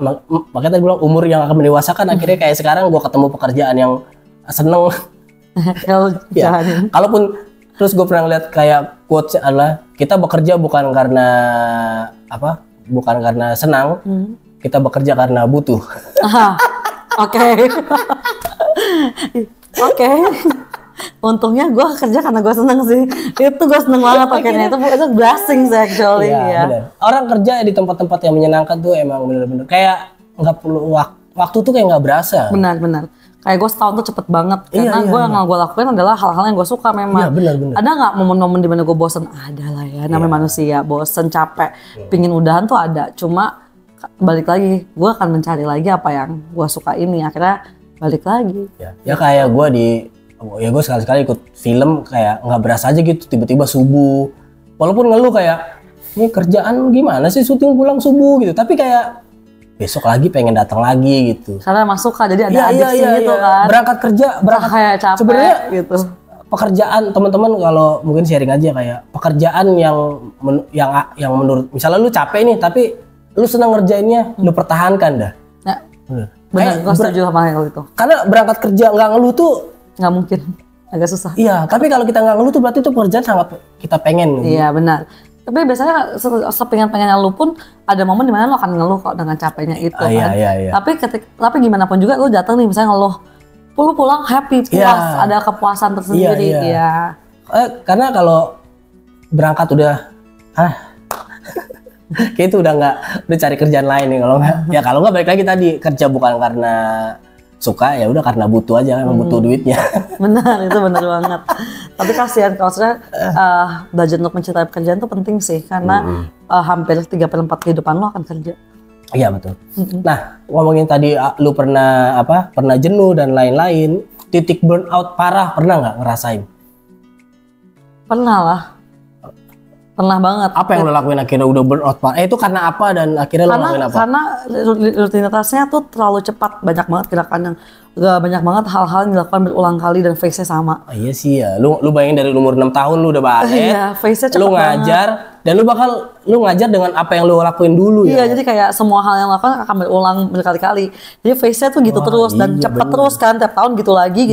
S1: makanya tadi bilang umur yang akan mendewasakan. Akhirnya kayak sekarang gue ketemu pekerjaan yang seneng. Ya, kalaupun terus gue pernah lihat kayak quotes adalah kita bekerja bukan karena apa, bukan karena senang, kita bekerja karena butuh.
S2: Oke. Untungnya gue kerja karena gue seneng sih. Itu gue seneng banget akhirnya. Itu blessing sih actually ya.
S1: Bener. Orang kerja di tempat-tempat yang menyenangkan tuh emang bener-bener kayak nggak perlu waktu tuh kayak nggak berasa.
S2: Benar. Kayak gue setahun tuh cepet banget karena yang gue lakuin adalah hal-hal yang gue suka memang.
S1: Iya, benar.
S2: Ada nggak momen-momen dimana gue bosen? Ada lah ya, namanya manusia, bosen, capek, pingin udahan tuh ada. Cuma balik lagi, gue akan mencari lagi apa yang gue suka ini. Akhirnya balik lagi. Ya
S1: kayak gue sekali-sekali ikut film kayak nggak berasa aja gitu, tiba-tiba subuh. Walaupun ngeluh kayak, ini kerjaan gimana sih, syuting pulang subuh gitu. Tapi kayak besok lagi pengen datang lagi gitu.
S2: Karena emang suka, jadi ada adiksi gitu kan.
S1: Berangkat
S2: kayak capek
S1: sebenarnya
S2: gitu.
S1: Pekerjaan teman-teman kalau mungkin sharing aja kayak pekerjaan yang menurut misalnya lu capek nih tapi lu senang ngerjainnya, lu pertahankan dah.
S2: Ya, benar, gue setuju sama hal itu.
S1: Karena berangkat kerja nggak ngeluh tuh
S2: nggak mungkin, agak susah.
S1: Iya, tapi kalau kita nggak ngeluh tuh berarti itu pekerjaan sangat kita pengen.
S2: Iya benar. Tapi biasanya sepengen-pengennya lu pun ada momen dimana lu akan ngeluh kok dengan capeknya itu kan.
S1: Iya.
S2: Tapi gimana pun juga lu datang nih misalnya ngeluh, lu pulang happy, puas, ada kepuasan tersendiri. Iya.
S1: Karena kalau berangkat udah, kayak itu udah cari kerjaan lain nih kalau nggak. Ya kalau nggak balik lagi tadi kerja bukan karena suka, ya udah karena butuh aja, emang butuh duitnya.
S2: Benar, itu benar banget. Tapi kasihan kalau sudah belajar untuk mencintai pekerjaan itu penting sih karena hampir 3/4 kehidupan lo akan kerja.
S1: Iya betul. Nah ngomongin tadi lu pernah jenuh dan lain-lain, titik burnout parah pernah nggak ngerasain?
S2: Pernah lah. Pernah banget.
S1: Apa yang lo lakuin akhirnya udah burnout parah? Itu karena apa dan akhirnya lo lakuin apa?
S2: Karena rutinitasnya tuh terlalu cepat, banyak banget gerakan yang banyak banget hal-hal yang dilakukan berulang kali dan face-nya sama.
S1: Iya sih ya, lu bayangin dari umur 6 tahun lu udah balet,
S2: face-nya cepet
S1: lu ngajar, dan lu ngajar dengan apa yang lu lakuin dulu ya.
S2: Iya, jadi kayak semua hal yang lakukan akan berulang berkali-kali. Jadi face-nya tuh gitu terus dan cepet terus kan, tiap tahun gitu lagi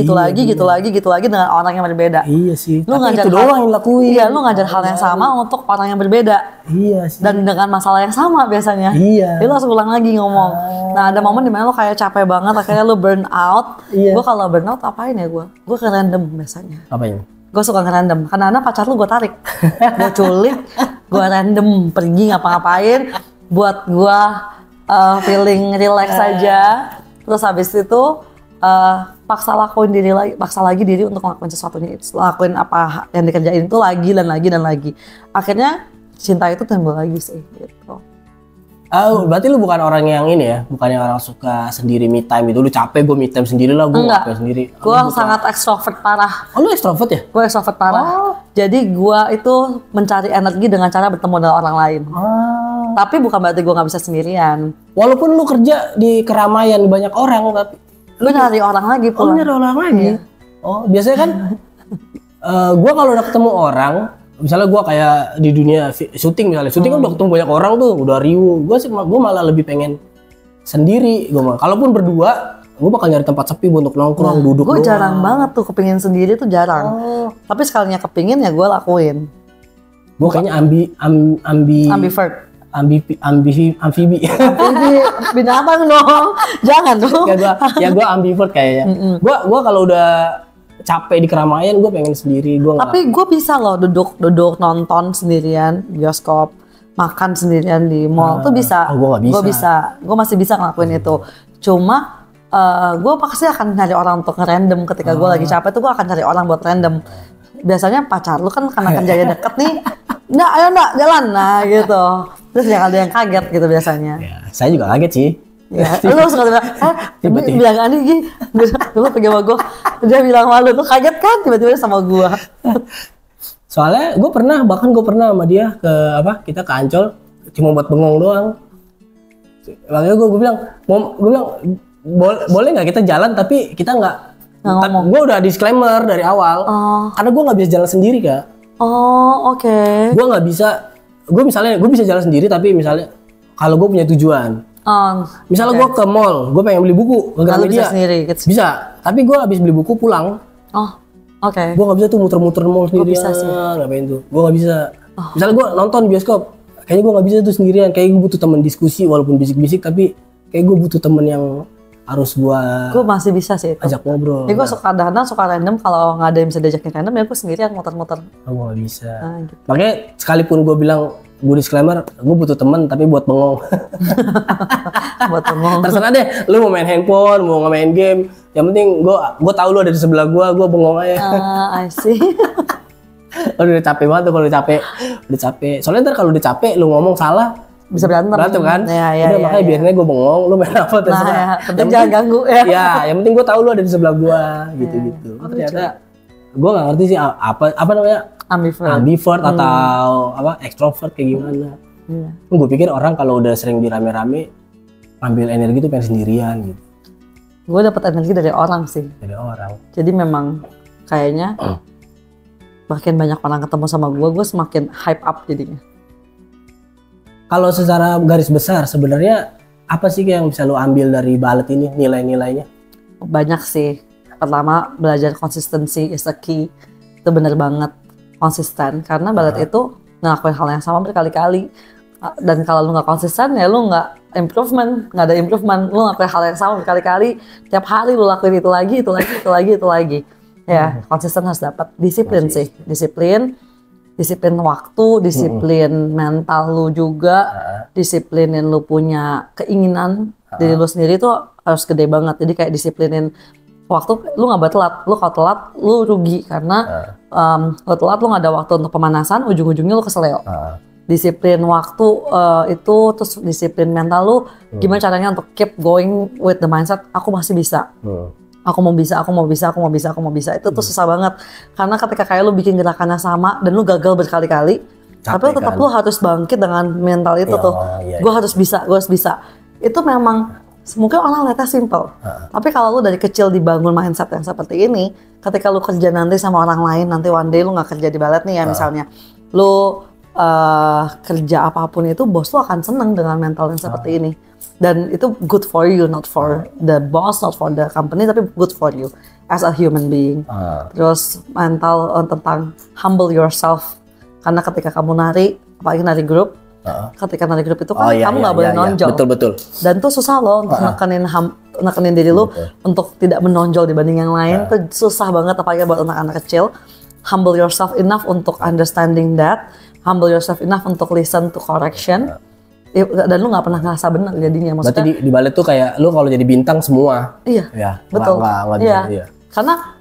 S2: dengan orang yang berbeda.
S1: Iya sih.
S2: Lu
S1: ngajar
S2: itu
S1: doang yang lakuin.
S2: Iya, lu ngajar hal yang sama untuk orang yang berbeda.
S1: Iya sih.
S2: Dan dengan masalah yang sama biasanya.
S1: Iya.
S2: Dia langsung ulang lagi ngomong. Nah, ada momen dimana lu kayak capek banget, akhirnya lu burn out. Gue kalau burn out apain ya gue? Gue ke random biasanya.
S1: Apain?
S2: Gue suka nge-random. Karena pacar lu gue tarik. Gue culik, gue random pergi ngapa-ngapain buat gue feeling relax saja. Terus habis itu paksa lagi diri untuk ngelakuin sesuatunya itu. Lakuin apa yang dikerjain itu lagi dan lagi. Akhirnya cinta itu timbul lagi sih gitu.
S1: Berarti lu bukan orang yang ini ya, bukan yang orang suka sendiri me time itu. Lu capek gue me time sendiri lah, gue ngapain sendiri.
S2: Gue sangat ekstrovert parah.
S1: Oh lu ekstrovert ya?
S2: Gue ekstrovert parah. Jadi gue itu mencari energi dengan cara bertemu dengan orang lain. Tapi bukan berarti gue nggak bisa sendirian.
S1: Walaupun lu kerja di keramaian banyak orang, tapi
S2: lu nyari orang lagi pulang.
S1: Oh nyari orang lagi? Iya. Oh biasanya kan, gue kalau udah ketemu orang, misalnya gue kayak di dunia syuting misalnya, syuting kan udah ketemu banyak orang tuh, udah riuh. Gue malah lebih pengen sendiri. Kalaupun berdua, gue bakal nyari tempat sepi untuk nongkrong, duduk.
S2: Gue jarang banget tuh kepingin sendiri tuh jarang. Tapi sekalinya kepingin ya gue lakuin.
S1: Gue kayaknya
S2: ambivert.
S1: Amfibi.
S2: Amfibi binatang dong. Jangan dong.
S1: Ya gue ambivert kayaknya. Gue kalau udah capek di keramaian, gue pengen sendiri.
S2: Tapi gue bisa loh duduk nonton sendirian bioskop, makan sendirian di mall tuh bisa.
S1: Gue
S2: bisa. Gue masih bisa ngelakuin itu. Cuma gue pasti akan nyari orang untuk ngerandom ketika gue lagi capek tuh, gue akan cari orang buat random. Biasanya pacar lu kan karena kerjanya deket nih, nggak ayo nggak jalan, nah gitu. Terus jangan ada yang kaget gitu biasanya.
S1: Ya, saya juga kaget sih.
S2: Ya, lu suka bilang Ani gini, dulu pergi sama gue, dia bilang malu, lu kaget kan tiba-tiba sama gue.
S1: Soalnya gue pernah sama dia kita ke Ancol cuma buat bengong doang. Makanya gue bilang boleh nggak kita jalan tapi kita nggak. Gue udah disclaimer dari awal, karena gue nggak bisa jalan sendiri Kak.
S2: Oke.
S1: Gue nggak bisa. Gue bisa jalan sendiri tapi misalnya kalau gue punya tujuan. Misalnya gue ke mall, gue pengen beli buku ke Gramedia. Bisa, tapi gue habis beli buku pulang.
S2: Oke.
S1: Gue nggak bisa tuh muter-muter mall sendirian.
S2: Bisa sih.
S1: Ngapain tuh? Gue nggak bisa. Misalnya gue nonton bioskop, kayaknya gue nggak bisa tuh sendirian. Kayak gue butuh teman diskusi walaupun bisik-bisik, tapi kayak gue butuh teman yang harus gue
S2: masih bisa sih itu.
S1: Ajak ngobrol.
S2: Ya gue suka random, kalau nggak ada yang bisa diajakin random ya gue sendirian muter-muter.
S1: Gue nggak bisa.
S2: Gitu.
S1: Makanya sekalipun gue bilang gue disclaimer, gue butuh teman tapi buat bengong.
S2: Buat bengong.
S1: Terserah deh, lu mau main handphone, mau main game. Yang penting gue tahu lu ada di sebelah gue bengong aja.
S2: I see.
S1: Udah capek banget tuh kalau udah capek. Soalnya ntar kalau udah capek, lu ngomong salah.
S2: Bisa berantem
S1: kan?
S2: Ya,
S1: makanya biasanya gue bengong, lu main apa terserah.
S2: Penting jangan ganggu ya.
S1: Ya, yang penting gue tahu lu ada di sebelah gue, gitu-gitu. Ternyata gue nggak ngerti sih apa namanya ambivert atau extrovert kayak gimana. Gue pikir orang kalau udah sering di rame-rame ambil energi tuh pengen sendirian gitu.
S2: Gue dapet energi dari orang sih.
S1: Dari orang.
S2: Jadi memang kayaknya makin banyak orang ketemu sama gue semakin hype up jadinya.
S1: Kalau secara garis besar sebenarnya apa sih yang bisa lo ambil dari Ballet ini, nilai-nilainya?
S2: Banyak sih. Pertama, belajar konsistensi is a key. Itu bener banget, konsisten. Karena Ballet itu ngelakuin hal yang sama berkali-kali. Dan kalau lu nggak konsisten ya lu nggak ada improvement. Lu ngelakuin hal yang sama berkali-kali, tiap hari lu lakuin itu lagi. Ya, konsisten harus dapat. Disiplin sih, disiplin waktu, disiplin mental lu juga, disiplinin lu punya keinginan diri lu sendiri tuh harus gede banget. Jadi kayak disiplinin waktu, lu nggak boleh telat. Lu kalau telat, lu rugi karena lu telat lu nggak ada waktu untuk pemanasan, ujung-ujungnya lu keseleo. Disiplin waktu itu, terus disiplin mental lu, gimana caranya untuk keep going with the mindset, aku masih bisa. Aku mau bisa. Itu tuh susah banget. Karena ketika kayak lu bikin gerakannya sama dan lu gagal berkali-kali, tapi tetap lu harus bangkit dengan mental itu tuh. Gue harus bisa. Itu memang mungkin orang lihatnya simple. Tapi kalau lu dari kecil dibangun mindset yang seperti ini, ketika lu kerja nanti sama orang lain, nanti one day lu nggak kerja di Ballet nih ya misalnya, lu kerja apapun itu, bos lu akan seneng dengan mental yang seperti ini. Dan itu good for you, not for the boss, not for the company, tapi good for you as a human being. Terus mental tentang humble yourself, karena ketika kamu nari, apalagi nari grup, ketika nari grup itu kan kamu nggak boleh nonjol.
S1: Betul.
S2: Dan tuh susah loh untuk nekenin diri lu untuk tidak menonjol dibanding yang lain. Itu susah banget, apalagi buat anak-anak kecil. Humble yourself enough untuk understanding that, humble yourself enough untuk listen to correction. Dan lu nggak pernah ngerasa benar jadinya, maksudnya.
S1: Berarti di Ballet tuh kayak lu kalau jadi bintang semua.
S2: Iya,
S1: ya,
S2: betul.
S1: Iya.
S2: Karena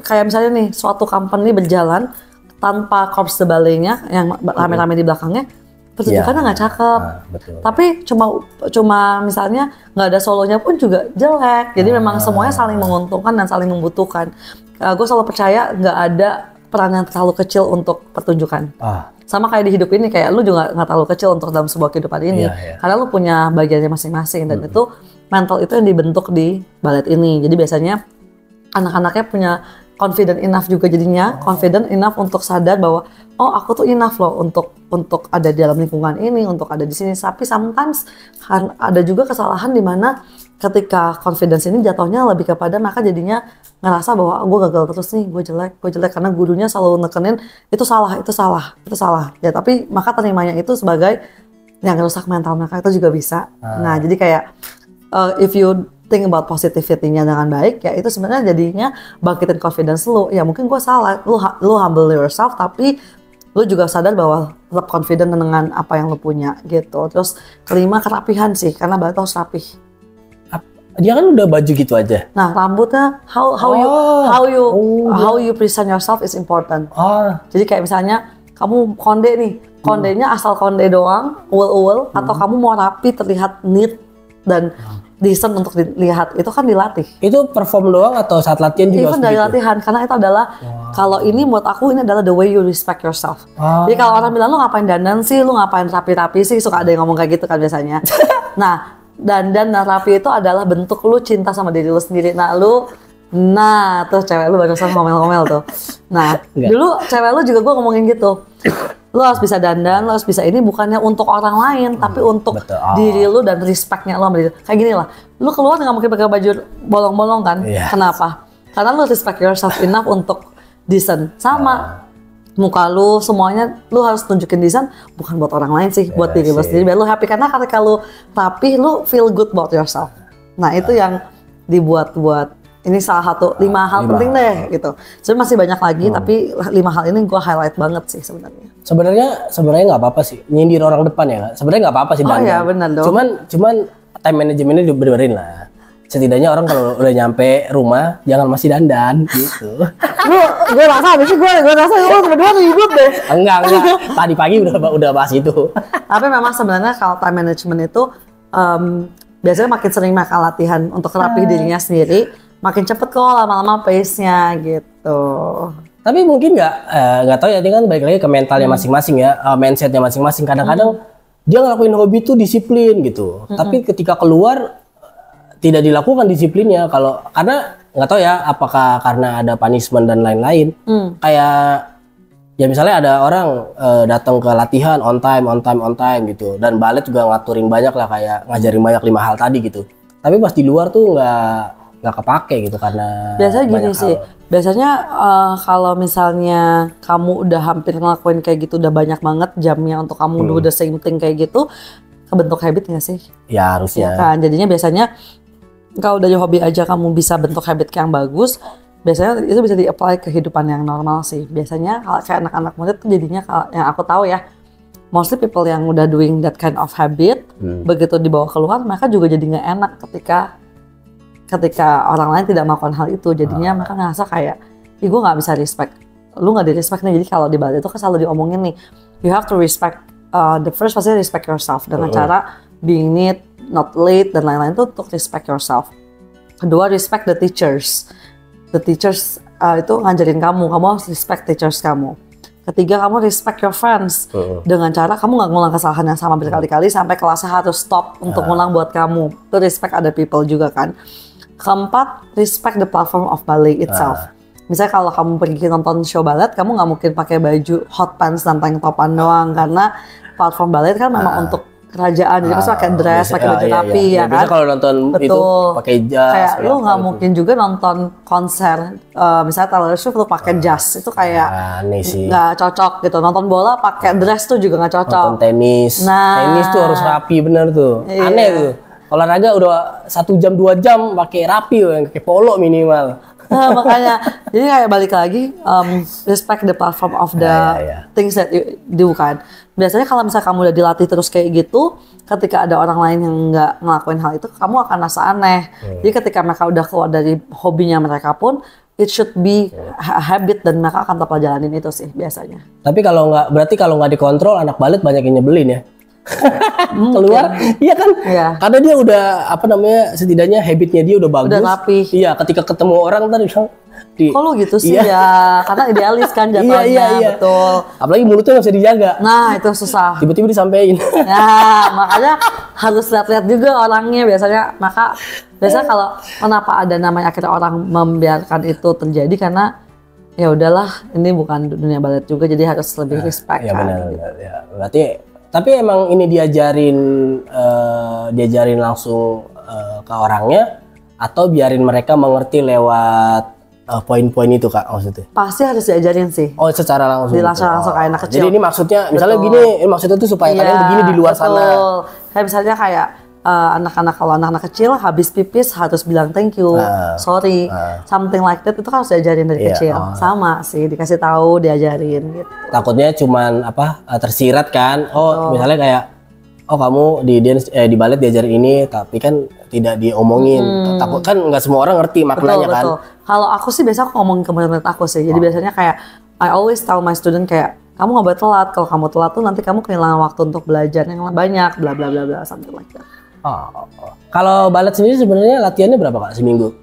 S2: kayak misalnya nih suatu company berjalan tanpa corps de balletnya yang rame-rame di belakangnya, pertunjukannya nggak cakep.
S1: Betul.
S2: Tapi cuma misalnya nggak ada solonya pun juga jelek. Jadi memang semuanya saling menguntungkan dan saling membutuhkan. Gue selalu percaya nggak ada peran yang terlalu kecil untuk pertunjukan. Sama kayak di hidup ini, kayak lu juga nggak terlalu kecil untuk dalam sebuah kehidupan ini. Karena lu punya bagiannya masing-masing, dan itu mental itu yang dibentuk di balet ini. Jadi biasanya anak-anaknya punya confident enough juga jadinya, confident enough untuk sadar bahwa oh aku tuh enough loh untuk ada di dalam lingkungan ini, untuk ada di sini. Tapi sometimes ada juga kesalahan di mana ketika confidence ini jatuhnya lebih kepada mereka jadinya ngerasa bahwa gue gagal terus nih, gue jelek karena gurunya selalu nekenin itu salah. Ya tapi maka terimanya itu sebagai yang rusak mental mereka itu juga bisa. Nah jadi kayak if you think about positivity-nya dengan baik, ya itu sebenarnya jadinya bangkitin confidence lu. Ya mungkin gue salah, lu humble yourself, tapi lu juga sadar bahwa tetap confident dengan apa yang lu punya gitu. Terus kelima, kerapihan sih, karena balet harus rapih.
S1: Dia kan udah baju gitu aja.
S2: Nah rambutnya how you present yourself is important. Jadi kayak misalnya kamu konde nih, kondenya asal konde doang, uwel-uwel, atau kamu mau rapi, terlihat neat dan decent untuk dilihat, itu kan dilatih. Itu
S1: perform doang atau saat latihan juga?
S2: Itu dari latihan, karena itu adalah kalau ini buat aku ini adalah the way you respect yourself. Jadi kalau orang bilang lu ngapain dandan sih, lu ngapain rapi-rapi sih, suka ada yang ngomong kayak gitu kan biasanya. Nah dandan dan rapi itu adalah bentuk lu cinta sama diri lu sendiri. Nah tuh cewek lu barusan ngomel-ngomel tuh. Nah dulu cewek lu juga gue ngomongin gitu. Lu harus bisa dandan, lu harus bisa ini bukannya untuk orang lain, tapi untuk diri lu dan respectnya lu sama diri. Kayak gini lah, lu keluar nggak mungkin pakai baju bolong-bolong kan? Kenapa? Karena lu respect yourself enough untuk decent. Sama muka lu, semuanya lu harus tunjukin decent, bukan buat orang lain sih, buat diri lu sendiri, biar lu happy. Karena ketika lu rapi, lu feel good about yourself. Nah itu yang dibuat ini salah satu 5 hal penting deh gitu. Sebenarnya masih banyak lagi, tapi 5 hal ini gue highlight banget sih sebenarnya.
S1: Sebenarnya nggak apa-apa sih nyindir orang depan ya. Sebenarnya nggak apa-apa sih.
S2: Oh iya benar dong.
S1: Cuman time managementnya dibenerin lah. Setidaknya orang kalau udah nyampe rumah jangan masih dandan gitu.
S2: gue rasa abis itu gue rasa lu berdua ribut deh.
S1: Enggak. Tadi pagi udah bahas itu.
S2: Tapi memang sebenarnya kalau time management itu biasanya makin sering mereka latihan untuk rapih dirinya sendiri, makin cepet kok lama-lama pace-nya gitu.
S1: Tapi mungkin nggak tahu ya, ini kan balik lagi ke mentalnya masing-masing ya, mindsetnya masing-masing. Kadang-kadang dia ngelakuin hobi itu disiplin gitu, tapi ketika keluar tidak dilakukan disiplinnya. Karena nggak tahu ya, apakah karena ada punishment dan lain-lain. Kayak ya misalnya ada orang datang ke latihan on time gitu, dan balet juga ngaturin banyak lah, kayak ngajarin banyak 5 hal tadi gitu. Tapi pas di luar tuh nggak kepake gitu karena
S2: biasanya gini sih. Biasanya kalau misalnya kamu udah hampir ngelakuin kayak gitu, udah banyak banget jamnya untuk kamu do the same thing kayak gitu, kebentuk habit nggak sih? Ya harusnya. Ya kan, jadinya biasanya kalau dari hobi aja kamu bisa bentuk habit yang bagus, biasanya itu bisa di-apply ke kehidupan yang normal sih. Biasanya kalau kayak anak-anak muda tuh jadinya, yang aku tahu ya, mostly people yang udah doing that kind of habit, begitu dibawa keluar, mereka juga jadi nggak enak ketika orang lain tidak melakukan hal itu. Jadinya mereka ngerasa kayak, ih gue nggak bisa respect, lu nggak di-respect nih. Jadi kalau di balet itu kan selalu diomongin nih, you have to respect, the first pasti respect yourself dengan cara being neat, not late, dan lain-lain itu untuk respect yourself. Kedua, respect the teachers. The teachers itu ngajarin kamu harus respect teachers kamu. Ketiga, kamu respect your friends dengan cara kamu nggak ngulang kesalahan yang sama berkali-kali sampai kelasnya harus stop untuk ngulang buat kamu. Itu respect other people juga kan. Keempat, respect the platform of ballet itself. Misalnya kalau kamu pergi nonton show ballet, kamu nggak mungkin pakai baju hot pants dan tank topan doang, karena platform ballet kan memang untuk kerajaan, jadi pasti pakai dress, pakai baju rapi ya kan.
S1: Kalau nonton itu pakai jas.
S2: Kayak lu nggak mungkin juga nonton konser, misalnya Taylor Swift lu pakai jas, itu kayak nggak cocok gitu. Nonton bola pakai dress tuh juga nggak cocok.
S1: Nonton tenis, tenis tuh harus rapi bener tuh. Aneh tuh. Olahraga udah 1 jam 2 jam pakai rapi, yang kayak polo minimal.
S2: Nah, makanya jadi kayak balik lagi, respect the platform of the things that you do kan. Biasanya kalau misalnya kamu udah dilatih terus kayak gitu, ketika ada orang lain yang nggak ngelakuin hal itu, kamu akan rasa aneh. Jadi ketika mereka udah keluar dari hobinya mereka pun, it should be a habit dan mereka akan tetap jalanin itu sih biasanya.
S1: Tapi berarti kalau nggak dikontrol anak balet banyak yang nyebelin ya. Keluar, iya kan?
S2: Iya.
S1: Karena dia udah setidaknya habitnya dia udah bagus.
S2: Udah rapih.
S1: Iya, ketika ketemu orang tadi
S2: kalau gitu sih ya, karena idealis kan jatuhnya,
S1: iya.
S2: betul.
S1: Apalagi mulutnya nggak bisa dijaga.
S2: Nah itu susah.
S1: Tiba-tiba disampein.
S2: Ya makanya harus lihat-lihat juga orangnya biasanya. Biasanya kalau kenapa ada namanya akhirnya orang membiarkan itu terjadi karena ya udahlah ini bukan dunia balet juga jadi harus lebih respect.
S1: Ya
S2: kan,
S1: benar.
S2: gitu.
S1: Ya. Berarti tapi emang ini diajarin langsung ke orangnya atau biarin mereka mengerti lewat poin-poin itu Kak maksudnya?
S2: Pasti harus diajarin sih.
S1: Oh secara langsung.
S2: Langsung kayak anak kecil.
S1: Jadi ini maksudnya misalnya gini, maksudnya tuh supaya kalian begini di luar sana.
S2: Kayak misalnya kayak kalau anak-anak kecil habis pipis harus bilang thank you, sorry, something like that itu kan harus diajarin dari kecil. Sama sih dikasih tahu, diajarin gitu.
S1: Takutnya cuman tersirat kan? Misalnya kayak kamu di dance di balet diajarin ini tapi kan tidak diomongin. Takut kan nggak semua orang ngerti maknanya kan.
S2: Betul. Kalau aku sih biasa ngomongin ke murid aku sih. Jadi biasanya kayak I always tell my student kayak kamu nggak boleh telat. Kalau kamu telat tuh nanti kamu kehilangan waktu untuk belajar yang banyak, bla bla bla bla something like that.
S1: Kalau balet sendiri sebenarnya latihannya berapa Kak seminggu?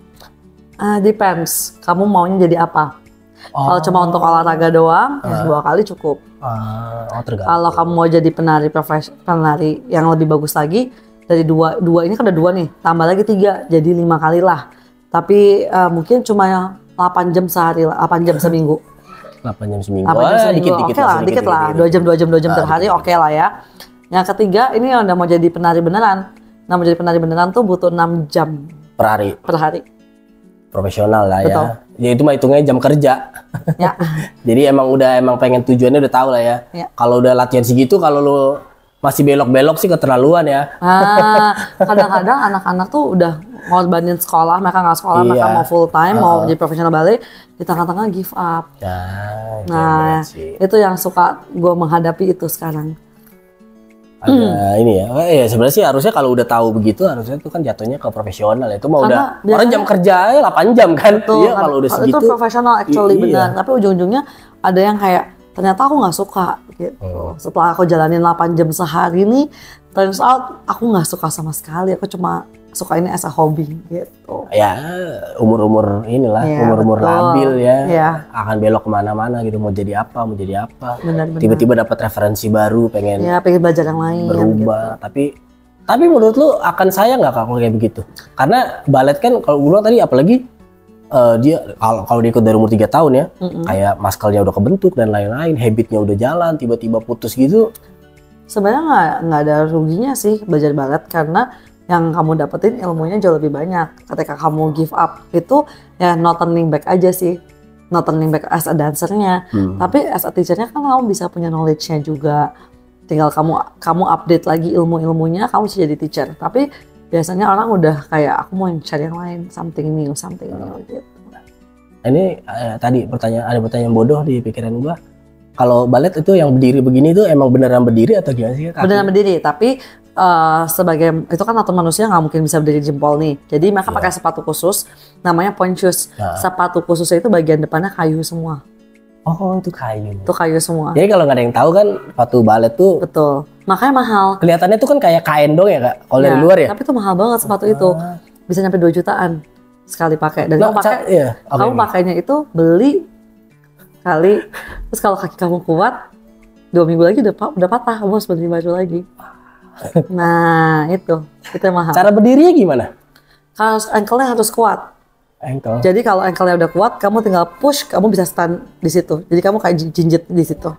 S2: Depends. Kamu maunya jadi apa? Kalau cuma untuk olahraga doang, ya 2 kali cukup.
S1: Tergantung.
S2: Kalau kamu mau jadi penari yang lebih bagus lagi, dari dua ini kan ada 2 nih, tambah lagi 3, jadi 5 kali lah. Tapi mungkin cuma 8 jam sehari, 8 jam seminggu.
S1: 8 jam seminggu.
S2: Dikit lah. 2 jam terhari oke lah ya. Yang ketiga ini yang udah mau jadi penari beneran. Nah mau jadi penari beneran tuh butuh 6 jam
S1: per hari. Profesional lah. Betul. Ya itu mah hitungnya jam kerja.
S2: Ya.
S1: Jadi emang pengen tujuannya udah tahu lah ya. Kalau udah latihan segitu kalau lu masih belok-belok sih keterlaluan ya.
S2: Kadang-kadang anak-anak tuh udah ngorbanin sekolah, mereka nggak sekolah, mereka mau full time, mau jadi profesional ballet, di tengah-tengah give up. Nah, itu yang suka gue menghadapi itu sekarang.
S1: Ada ini ya sebenarnya sih harusnya kalau udah tahu begitu harusnya itu kan jatuhnya ke profesional itu mah udah orang jam kerja 8 jam kan. Iya kalau udah segitu.
S2: Itu profesional actually benar, tapi ujung-ujungnya ada yang kayak ternyata aku nggak suka gitu. Setelah aku jalanin 8 jam sehari nih, turns out aku nggak suka sama sekali. Aku cuma suka ini as a hobby gitu. Ya
S1: umur-umur inilah, umur-umur labil ya, akan belok kemana-mana gitu. Mau jadi apa?
S2: Benar.
S1: Tiba-tiba dapat referensi baru, pengen
S2: belajar yang lain.
S1: Berubah.
S2: Gitu.
S1: Tapi menurut lu akan sayang nggak kalau kayak begitu? Karena balet kan kalau gue bilang tadi apalagi dia kalau dia ikut dari umur 3 tahun ya, kayak muscle-nya udah kebentuk dan lain-lain, habitnya udah jalan, tiba-tiba putus gitu.
S2: Sebenarnya nggak ada ruginya sih belajar balet karena yang kamu dapetin ilmunya jauh lebih banyak. Ketika kamu give up itu ya not turning back aja sih, not turning back as a dancernya. Tapi as a teachernya kan kamu bisa punya knowledge-nya juga. Tinggal kamu update lagi ilmu-ilmunya, kamu bisa jadi teacher. Tapi biasanya orang udah kayak aku mau cari yang lain, something new gitu.
S1: Ini tadi ada pertanyaan bodoh di pikiran gua. Kalau balet itu yang berdiri begini itu emang beneran berdiri atau gimana sih?
S2: Beneran berdiri, tapi sebagai itu kan anatom manusia nggak mungkin bisa berdiri jempol nih. Jadi mereka pakai sepatu khusus, namanya point shoes. Sepatu khususnya itu bagian depannya kayu semua.
S1: Oh itu kayu.
S2: Itu kayu semua.
S1: Jadi kalau nggak ada yang tahu kan sepatu balet tuh.
S2: Betul. Makanya mahal. Kelihatannya
S1: tuh kan kayak kain dong ya Kak, kalau dari luar ya.
S2: Tapi itu mahal banget sepatu itu. Bisa nyampe 2 jutaan sekali pakai. Dan kamu pakainya itu beli kali. Terus kalau kaki kamu kuat, 2 minggu lagi udah patah, kamu harus beli baju lagi. Nah itu yang mahal.
S1: Cara berdirinya gimana?
S2: Kalau ankle-nya harus kuat. Jadi kalau ankle-nya udah kuat, kamu tinggal push, kamu bisa stand di situ. Jadi kamu kayak jinjit di situ.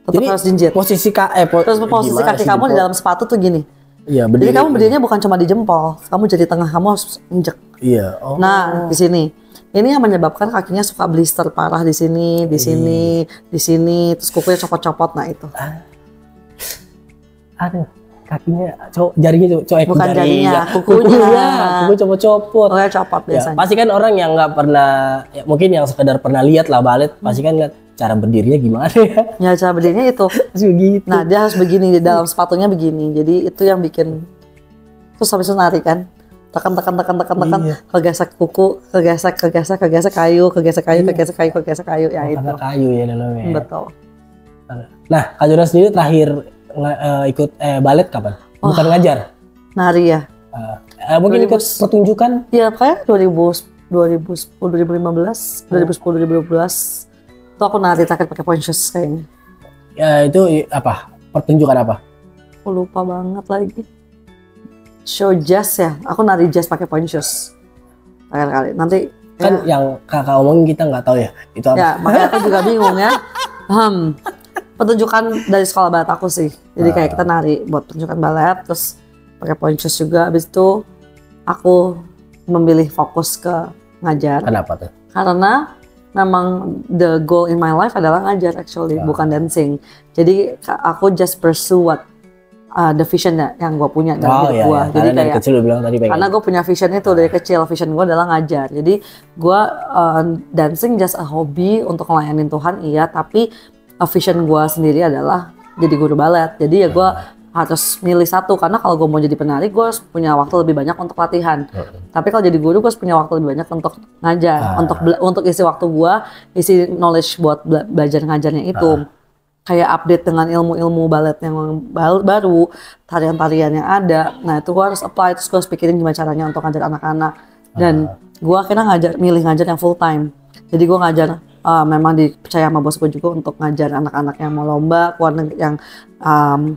S2: Tetap harus jinjit.
S1: Posisi
S2: kaki kamu di dalam sepatu tuh gini.
S1: Iya,
S2: jadi kamu berdirinya bukan cuma di jempol, kamu jadi tengah, kamu harus injek.
S1: Iya.
S2: Nah di sini. Ini yang menyebabkan kakinya suka blister parah di sini, di sini, terus kukunya copot-copot. Nah itu.
S1: Aduh. Kakinya, jarinya
S2: bukan jarinya, kukunya
S1: copot-copot.
S2: Oh ya copot biasanya.
S1: Pasti kan orang yang nggak pernah, ya, mungkin yang sekedar pernah lihat lah balet, pasti kan lihat cara berdirinya gimana ya.
S2: Ya cara berdirinya itu.
S1: Begitu.
S2: Nah dia harus begini di dalam sepatunya begini, jadi itu yang bikin terus habis itu nari kan. tekan,
S1: Iya.
S2: kegesek kuku, kegesek kayu, kegesek kayu, ya itu.
S1: Karena kayu ya dalamnya.
S2: Betul.
S1: Nah, Kak Jonas sendiri terakhir ikut balet kapan? Bukan ngajar.
S2: Nari ya.
S1: Mungkin ikut pertunjukan?
S2: Iya, kayak 2010, 2012 itu aku nari terakhir pakai point shoes kayaknya.
S1: Ya itu apa? Pertunjukan apa?
S2: Aku lupa banget lagi. Show jazz ya, aku nari jazz pakai point shoes terakhir kali. Nanti
S1: Kan yang kakak omongin kita nggak tahu ya, itu apa?
S2: ya makanya aku juga bingung ya. Pertunjukan dari sekolah balet aku sih. Jadi kayak kita nari buat pertunjukan balet, terus pakai point shoes juga. Habis itu aku memilih fokus ke ngajar.
S1: Kenapa tuh?
S2: Karena memang the goal in my life adalah ngajar actually, bukan dancing. Jadi aku just pursue what the vision yang gue punya dalam hidup gue. Jadi
S1: dari
S2: kayak
S1: kecil lu bilang tadi pengen.
S2: karena gue punya vision itu dari kecil. Vision gue adalah ngajar. Jadi gue dancing just a hobby untuk ngelayanin Tuhan, iya. Tapi vision gue sendiri adalah jadi guru balet. Jadi ya gue harus milih satu, karena kalau gue mau jadi penari gue harus punya waktu lebih banyak untuk latihan. Tapi kalau jadi guru gue harus punya waktu lebih banyak untuk ngajar, untuk isi waktu gue, isi knowledge buat belajar ngajarnya itu. Kayak update dengan ilmu-ilmu balet yang baru, tarian-tarian yang ada. Nah itu gue harus apply, terus gue harus pikirin gimana caranya untuk ngajar anak-anak. Dan gue akhirnya milih ngajar yang full time. Jadi gue ngajar, memang dipercaya sama bos gue juga untuk ngajar anak-anak yang mau lomba, yang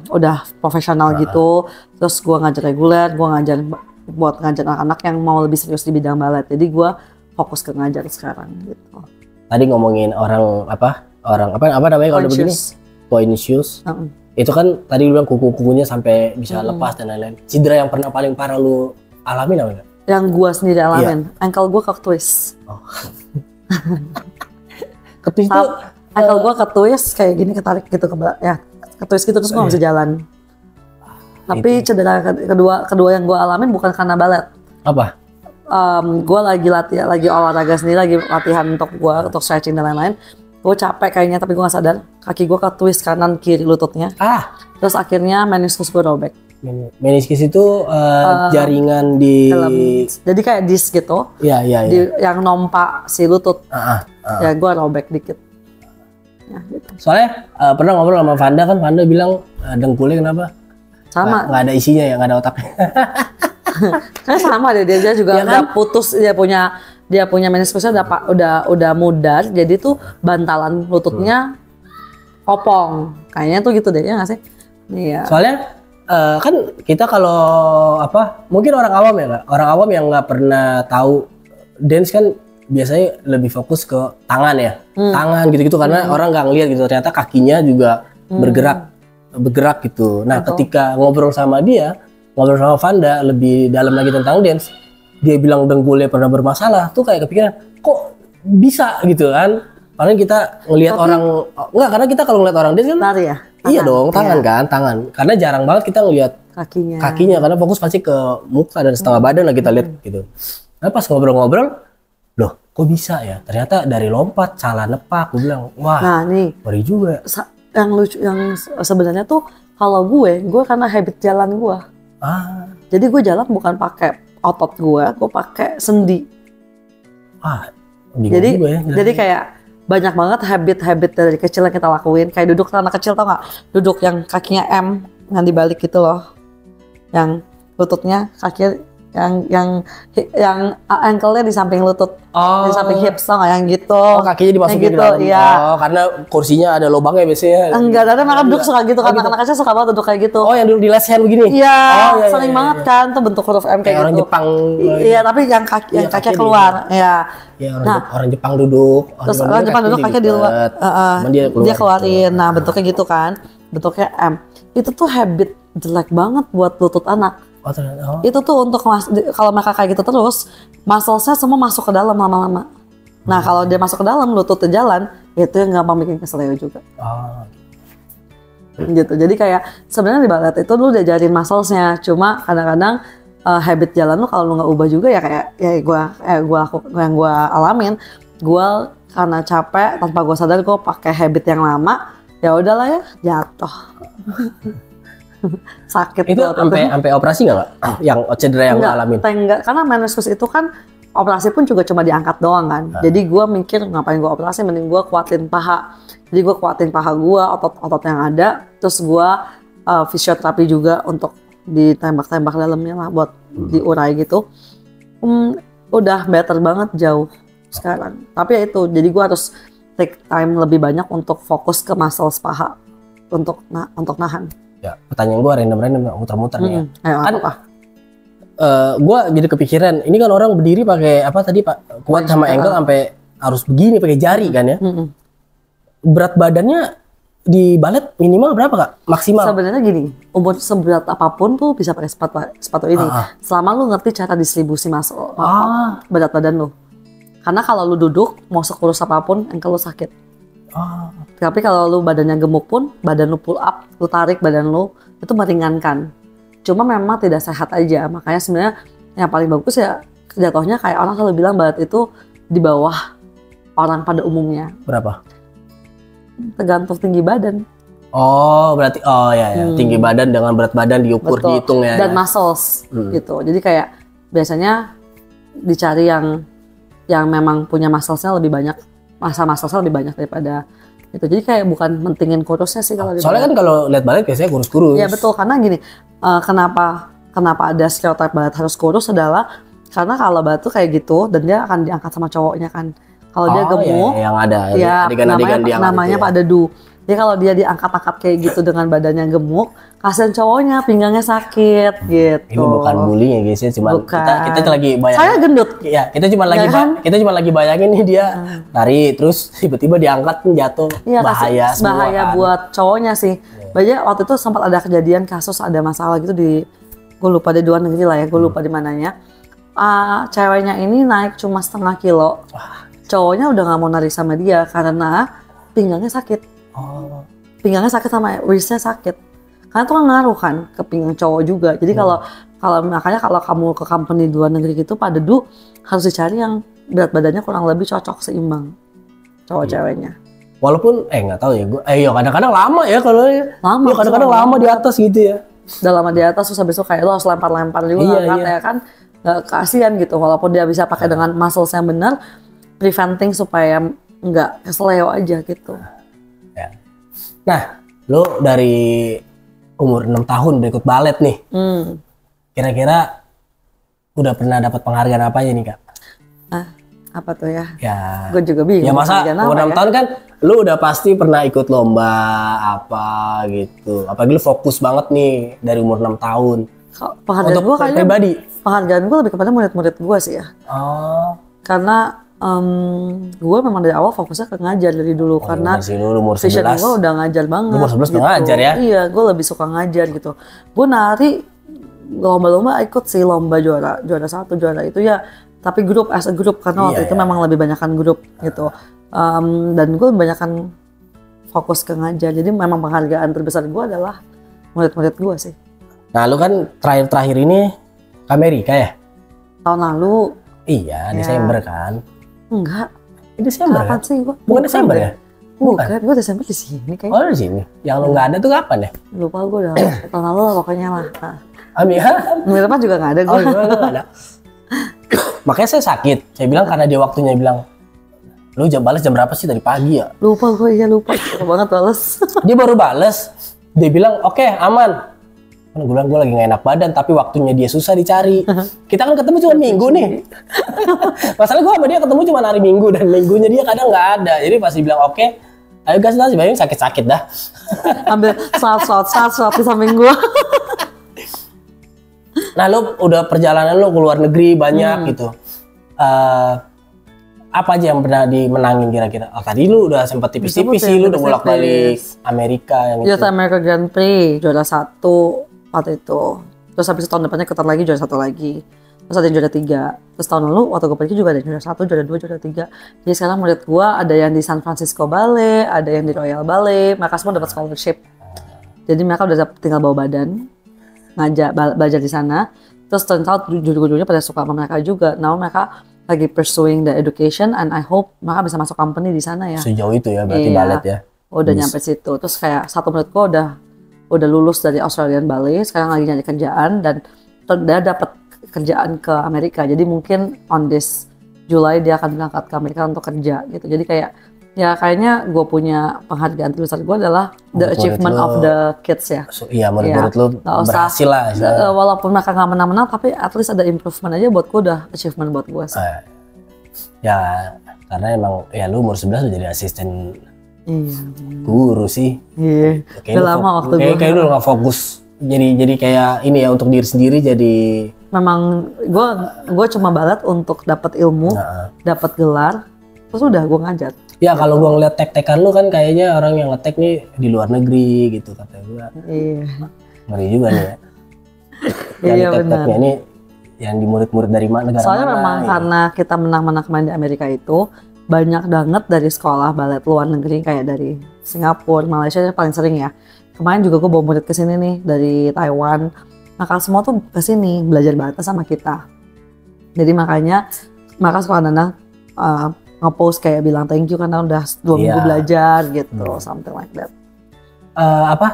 S2: udah profesional gitu. Terus gue ngajar reguler, gue ngajar buat ngajar anak-anak yang mau lebih serius di bidang balet. Jadi gue fokus ke ngajar sekarang gitu.
S1: Tadi ngomongin orang apa namanya kalau begini? Point shoes. Itu kan tadi lu bilang kuku-kukunya sampai bisa lepas dan lain-lain. Cedera yang pernah paling parah lu alamin apa enggak?
S2: Yang gue sendiri alamin, ankle gue ke-twist.
S1: Ke-twist tuh
S2: ankle gue ke-twist kayak gini, ketarik gitu ke-twist gitu, terus gue gak bisa jalan. Tapi cedera kedua yang gue alamin bukan karena balet.
S1: Apa?
S2: Gue lagi olahraga sendiri, lagi latihan untuk stretching dan lain-lain. Gue capek kayaknya, tapi gue gak sadar kaki gue ke-twist kanan kiri lututnya. Terus akhirnya meniskus gue robek.
S1: Meniskus itu jaringan di
S2: jadi kayak disc gitu.
S1: Iya.
S2: Yang nompak si lutut. Ya gue robek dikit. Ya, gitu.
S1: Soalnya pernah ngobrol sama Vanda, kan Vanda bilang dengkulnya kenapa?
S2: Sama.
S1: Nggak ada isinya ya, nggak ada otaknya.
S2: Kayak sama deh, dia juga
S1: Ya kan?
S2: udah putus, dia punya meniskusnya udah mudar, jadi tuh bantalan lututnya kopong. Kayaknya tuh gitu deh, ya nggak sih? Iya.
S1: Soalnya kan kita kalau mungkin orang awam ya nggak, orang awam yang nggak pernah tahu dance kan biasanya lebih fokus ke tangan ya, tangan gitu-gitu, karena orang nggak ngeliat gitu, ternyata kakinya juga bergerak gitu. Nah, ketika ngobrol sama Vanda lebih dalam lagi tentang dance, dia bilang dengkulnya pernah bermasalah, tuh kayak kepikiran kok bisa gitu kan. Paling kita ngelihat orang, enggak, karena kita kalau ngelihat orang dance kan
S2: Nari ya?
S1: Iya dong, tangan kan, tangan. Karena jarang banget kita ngelihat kakinya, karena fokus pasti ke muka dan setengah badan lah kita lihat gitu. Nah pas ngobrol-ngobrol, loh kok bisa ya? Ternyata dari lompat, salah nepak, gue bilang, wah,
S2: nah nih,
S1: ngeri juga.
S2: Yang lucu, yang sebenarnya tuh kalau gue karena habit jalan gue. Jadi gue jalan bukan pakai otot gue pakai sendi.
S1: Jadi juga ya,
S2: jadi kayak banyak banget habit dari kecil yang kita lakuin. Kayak duduk, anak kecil tau nggak? Duduk yang kakinya M, yang dibalik gitu loh. Yang lututnya kakinya yang ankle-nya di samping lutut, di samping hips, tau nggak yang gitu?
S1: Kakinya dimasukin
S2: gitu,
S1: di dalam.
S2: Iya.
S1: Karena kursinya ada lubangnya biasanya.
S2: Enggak, ada mereka duduk suka gitu kan, anak-anak kecil suka banget duduk kayak gitu.
S1: Yang duduk di last hand begini?
S2: Iya, sering banget kan, tuh bentuk huruf M kayak gitu.
S1: Orang Jepang.
S2: Iya, tapi yang kakinya keluar, ya.
S1: Orang Jepang duduk.
S2: Terus orang Jepang duduk kakinya di luar, dia keluarin. Nah, bentuknya gitu kan, bentuknya M. Itu tuh habit jelek banget buat lutut anak. Itu tuh untuk kalau mereka kayak gitu terus, muscle-nya semua masuk ke dalam lama-lama. Nah kalau dia masuk ke dalam, lututnya jalan, itu yang gampang bikin keselio juga. Gitu. Jadi kayak sebenarnya di balet itu lu udah diajarin muscle-nya, cuma kadang-kadang habit jalan lu kalau lu nggak ubah juga ya kayak yang gue alamin, gue karena capek tanpa gue sadar gue pakai habit yang lama, ya udahlah ya jatuh. Sakit
S1: Itu
S2: tuh.
S1: sampai operasi nggak Kak? Yang cedera yang lo alamin?
S2: Enggak, karena meniskus itu kan operasi pun juga cuma diangkat doang kan. Jadi gue mikir ngapain gue operasi, mending gue kuatin paha. Jadi gue kuatin paha gue, otot-otot yang ada, terus gue fisioterapi juga untuk ditembak-tembak dalamnya lah buat diurai gitu. Udah better banget jauh sekarang. Tapi ya itu, jadi gue harus take time lebih banyak untuk fokus ke muscles paha untuk nahan.
S1: Ya, pertanyaan gue random muter-muter nih ya.
S2: Ayo,
S1: Kan
S2: apa?
S1: gue jadi kepikiran, ini kan orang berdiri pakai apa tadi Pak? Kuat sama ankle sampai harus begini pakai jari kan ya. Berat badannya di balet minimal berapa Kak? Maksimal?
S2: Sebenarnya gini, umur seberat apapun tuh bisa pakai sepatu ini. Selama lu ngerti cara distribusi berat badan lu. Karena kalau lu duduk, mau sekurus apapun, ankle lu sakit. Tapi kalau lu badannya gemuk pun, badan lu pull up, lu tarik badan lu, itu meringankan. Cuma memang tidak sehat aja. Makanya sebenarnya yang paling bagus ya jatuhnya kayak orang selalu bilang balet itu di bawah orang pada umumnya.
S1: Berapa?
S2: Tergantung tinggi badan.
S1: Oh, berarti tinggi badan dengan berat badan diukur, dihitung ya.
S2: Dan muscles gitu. Jadi kayak biasanya dicari yang memang punya muscles-nya lebih banyak, muscles-nya lebih banyak daripada itu. Jadi kayak bukan mentingin kurusnya sih kalau
S1: soalnya kan kalau lihat balet biasanya kurus-kurus.
S2: Iya betul, karena gini, kenapa ada stereotip balet harus kurus adalah karena kalau balet tuh kayak gitu dan dia akan diangkat sama cowoknya kan. Kalau dia gemuk,
S1: yang ada
S2: ya
S1: adegan-adegan diangkat.
S2: Namanya Pak Dedu. Jadi kalau dia diangkat-angkat kayak gitu dengan badannya gemuk, kasihan cowoknya, pinggangnya sakit gitu.
S1: Ini bukan bullying ya guys ya, cuma kita lagi bayangin.
S2: Saya gendut.
S1: Ya, kita cuma lagi bayangin nih dia lari terus tiba-tiba diangkat jatuh.
S2: Ya,
S1: bahaya semua.
S2: Bahaya kan buat cowoknya sih. Banyak waktu itu sempat ada kejadian kasus ada masalah gitu gue lupa di luar negeri lah ya, gue lupa di mananya. Ceweknya ini naik cuma 0,5 kilo. Cowoknya udah nggak mau narik sama dia karena pinggangnya sakit. Pinggangnya sakit sama wristnya sakit. Karena itu kan ngaruh kan ke pinggang cowok juga. Jadi makanya kalau kamu ke company di luar negeri gitu, Pak Dedu harus dicari yang berat badannya kurang lebih cocok seimbang cowok ceweknya.
S1: Walaupun nggak tahu ya gue. Kadang-kadang lama ya kalau
S2: lama.
S1: Kadang-kadang lama di atas gitu ya.
S2: Udah lama di atas terus habis itu kayak lo harus lempar-lempar juga ya kan. Nggak kasihan gitu. Walaupun dia bisa pakai dengan muscles yang benar, preventing supaya nggak kesleo aja gitu.
S1: Ya. Nah, lo dari umur 6 tahun berikut balet nih. Kira-kira udah pernah dapat penghargaan apa aja nih Kak?
S2: Apa tuh ya?
S1: Ya.
S2: Gue juga bingung.
S1: Ya masa umur 6 tahun kan lu udah pasti pernah ikut lomba apa gitu. Apalagi lu fokus banget nih dari umur 6 tahun.
S2: Penghargaan gue kayaknya
S1: pribadi.
S2: Penghargaan gue lebih kepada murid-murid gue sih ya. Karena gue memang dari awal fokusnya ke ngajar dari dulu karena vision gue udah ngajar banget.
S1: Umur 11 gitu. Udah ngajar ya?
S2: Iya, gue lebih suka ngajar gitu. Gue nari lomba-lomba ikut sih, lomba juara 1, juara itu ya. Tapi grup as a group karena waktu itu memang lebih banyakan grup gitu. Dan gue banyakkan fokus ke ngajar. Jadi memang penghargaan terbesar gue adalah murid-murid gue sih.
S1: Nah, lu kan terakhir ini ke Amerika ya?
S2: Tahun lalu.
S1: Iya, Desember kan?
S2: Enggak.
S1: Desember
S2: kapan
S1: kan?
S2: sih gue?
S1: Bukan Desember ya?
S2: Bukan, gue Desember di sini kayaknya.
S1: Oh, di sini. Yang lu nggak ada tuh kapan ya?
S2: Lupa gue udah tahun lalu lah pokoknya lah.
S1: Amin.
S2: Minggu depan juga nggak ada gue.
S1: Oh, nggak ada. Makanya saya sakit. Saya bilang karena dia waktunya bilang, lu balas jam berapa sih tadi pagi ya?
S2: Lupa gue, lupa banget balas.
S1: Dia baru balas. Dia bilang, oke, aman. Gue bilang gue lagi gak enak badan, tapi waktunya dia susah dicari. Kita kan ketemu cuma Minggu nih. Masalah gue sama dia ketemu cuma hari Minggu, dan Minggunya dia kadang nggak ada. Jadi pasti bilang, oke, ayo gas lah, sebenarnya sakit-sakit dah.
S2: Ambil saat di samping gue.
S1: Nah, lo udah perjalanan lo ke luar negeri banyak gitu. Apa aja yang pernah dimenangin kira-kira? Tadi lu udah sempat tipis-tipis sih, lu udah bolak-balik Amerika yang itu.
S2: Iya, America Grand Prix, juara 1 waktu itu. Terus habis tahun depannya ikutan lagi, juara 1 lagi. Terus ada yang juara 3. Terus tahun lalu waktu gue pergi juga ada yang juara 1, juara 2, juara 3. Jadi sekarang murid gue ada yang di San Francisco Ballet, ada yang di Royal Ballet. Mereka semua dapat scholarship. Jadi mereka udah tinggal bawa badan, belajar di sana. Terus ternyata judul-judulnya pada suka sama mereka juga. Nah, mereka lagi pursuing the education and I hope mereka bisa masuk company di sana ya.
S1: Sejauh itu ya berarti balet ya.
S2: Udah nyampe situ. Terus kayak satu murid gue udah udah lulus dari Australian Ballet, sekarang lagi nyari kerjaan dan dia dapat kerjaan ke Amerika. Jadi mungkin on this July dia akan berangkat ke Amerika untuk kerja gitu. Jadi kayak ya kayaknya gue punya penghargaan terbesar gue adalah the achievement of the kids ya.
S1: Iya, menurut lu berhasil lah.
S2: Walaupun mereka nggak menang-menang, tapi at least ada improvement aja buat gue, udah achievement buat gue sih.
S1: Ya karena emang ya lu umur 11 udah jadi asisten guru sih.
S2: Iya. Udah lama waktu gue.
S1: Kayak lu nggak fokus. Jadi kayak ini ya untuk diri sendiri jadi.
S2: Memang gue cuma balet untuk dapat ilmu, dapat gelar, terus udah gue ngajar.
S1: Ya gitu. Kalau gue ngeliat tek-tekan lu kan kayaknya orang yang ngetek nih di luar negeri gitu kata gue.
S2: Iya.
S1: Ngeri juga nih ya.
S2: Iya benar.
S1: Ini yang di murid-murid dari mana negara
S2: soalnya
S1: mana?
S2: Memang ya. Karena kita menang-menang kemarin di Amerika itu banyak banget dari sekolah balet luar negeri kayak dari Singapura, Malaysia yang paling sering ya. Kemarin juga gue bawa murid ke sini nih dari Taiwan. Maka semua tuh kesini belajar balet sama kita. Jadi makanya sekolah Nana nge-post kayak bilang thank you karena udah 2 minggu belajar gitu, something like that.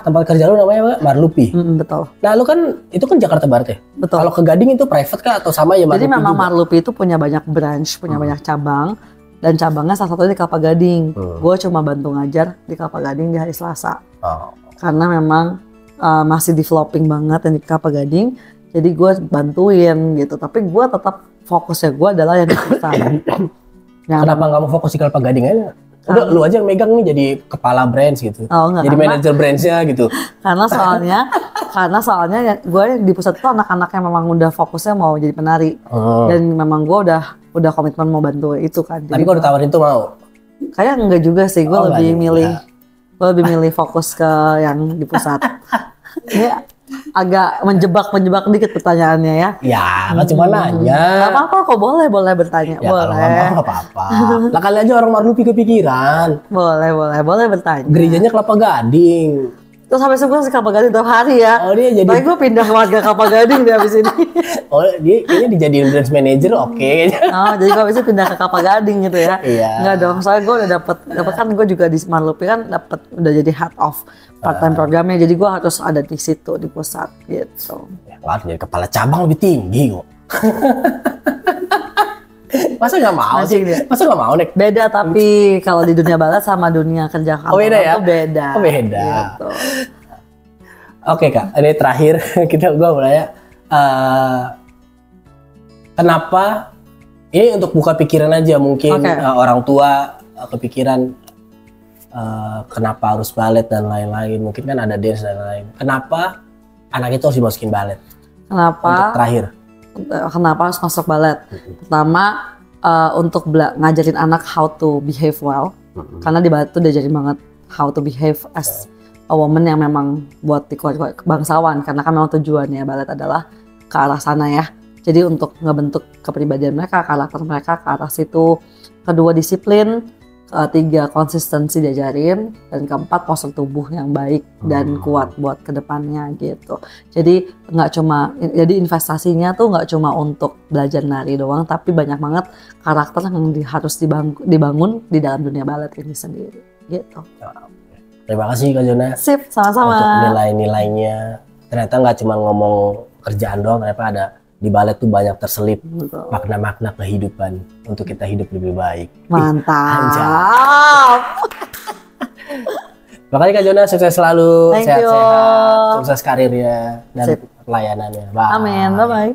S1: Tempat kerja lu namanya Marlupi?
S2: Betul.
S1: Nah lu kan itu kan Jakarta Barat ya?
S2: Betul.
S1: Kalau ke Gading itu private kah atau sama ya Marlupi?
S2: Jadi memang
S1: juga?
S2: Marlupi itu punya banyak branch, punya banyak cabang. Dan cabangnya salah satunya di Kelapa Gading. Gue cuma bantu ngajar di Kelapa Gading di hari Selasa. Karena memang masih developing banget yang di Kelapa Gading, jadi gue bantuin gitu. Tapi gue tetap fokusnya gue adalah yang di pusat.
S1: Kenapa nggak mau fokus di Kelapa Gading aja? Udah lu aja yang megang nih jadi kepala branch gitu.
S2: Enggak,
S1: jadi manajer branchnya gitu.
S2: Karena soalnya gue di pusat itu anak-anak yang memang udah fokusnya mau jadi penari. Dan memang gue udah komitmen mau bantu itu kan.
S1: Tapi kalau ditawarin tuh mau?
S2: Kayaknya enggak juga sih, gue lebih milih fokus ke yang di pusat. Ini agak menjebak dikit pertanyaannya ya.
S1: Ya, kan cuma nanya.
S2: Gak apa-apa kok, boleh bertanya.
S1: Ya,
S2: boleh.
S1: Kalau nggak apa-apa. Lah kali aja orang Marlupi kepikiran.
S2: Boleh bertanya.
S1: Gerejanya Kelapa Gading.
S2: Terus habis itu gue ke Kelapa Gading tiap hari ya.
S1: Oh dia jadi.
S2: Tapi gue pindah warga Kelapa Gading deh habis ini.
S1: Oh dia kayaknya dijadiin branch manager oke.
S2: Oh jadi gue habis itu pindah ke Kelapa Gading gitu ya.
S1: Iya.
S2: Enggak dong, soalnya gue udah dapet kan gue juga di Marlupi kan udah jadi head of part-time programnya. Jadi gue harus ada di situ di pusat gitu.
S1: Ya, harus jadi kepala cabang lebih tinggi kok. Masa nggak mau sih? Masa nggak mau nih?
S2: Beda tapi kalau di dunia balet sama dunia kerja kantoran
S1: beda ya?
S2: itu beda.
S1: Oh beda.
S2: Gitu.
S1: Oke Kak, ini terakhir gue mau nanya, kenapa? Ini untuk buka pikiran aja mungkin orang tua kepikiran kenapa harus balet dan lain-lain. Mungkin kan ada dance dan lain-lain. Kenapa anak itu harus dimasukin balet?
S2: Kenapa?
S1: Untuk terakhir.
S2: Kenapa harus masuk balet? Pertama untuk ngajarin anak how to behave well, karena di balet tuh diajarin banget how to behave as a woman yang memang buat di keluarga bangsawan, karena kan memang tujuannya balet adalah ke arah sana ya. Jadi untuk ngebentuk kepribadian mereka, karakter mereka ke arah situ. Kedua disiplin, ketiga konsistensi diajarin, dan keempat postur tubuh yang baik dan kuat buat kedepannya gitu. Jadi jadi investasinya tuh nggak cuma untuk belajar nari doang, tapi banyak banget karakter yang harus dibangun di dalam dunia balet ini sendiri gitu.
S1: Terima kasih Kak Jona.
S2: Sip, sama-sama.
S1: Untuk nilai-nilainya. Ternyata nggak cuma ngomong kerjaan doang, ternyata ada di balet tuh banyak terselip makna-makna kehidupan untuk kita hidup lebih baik.
S2: Mantap.
S1: Makanya Kak Jona sukses selalu,
S2: Thank
S1: sehat-sehat,
S2: you.
S1: sukses karirnya dan pelayanannya. Bye.
S2: Amin, bye-bye.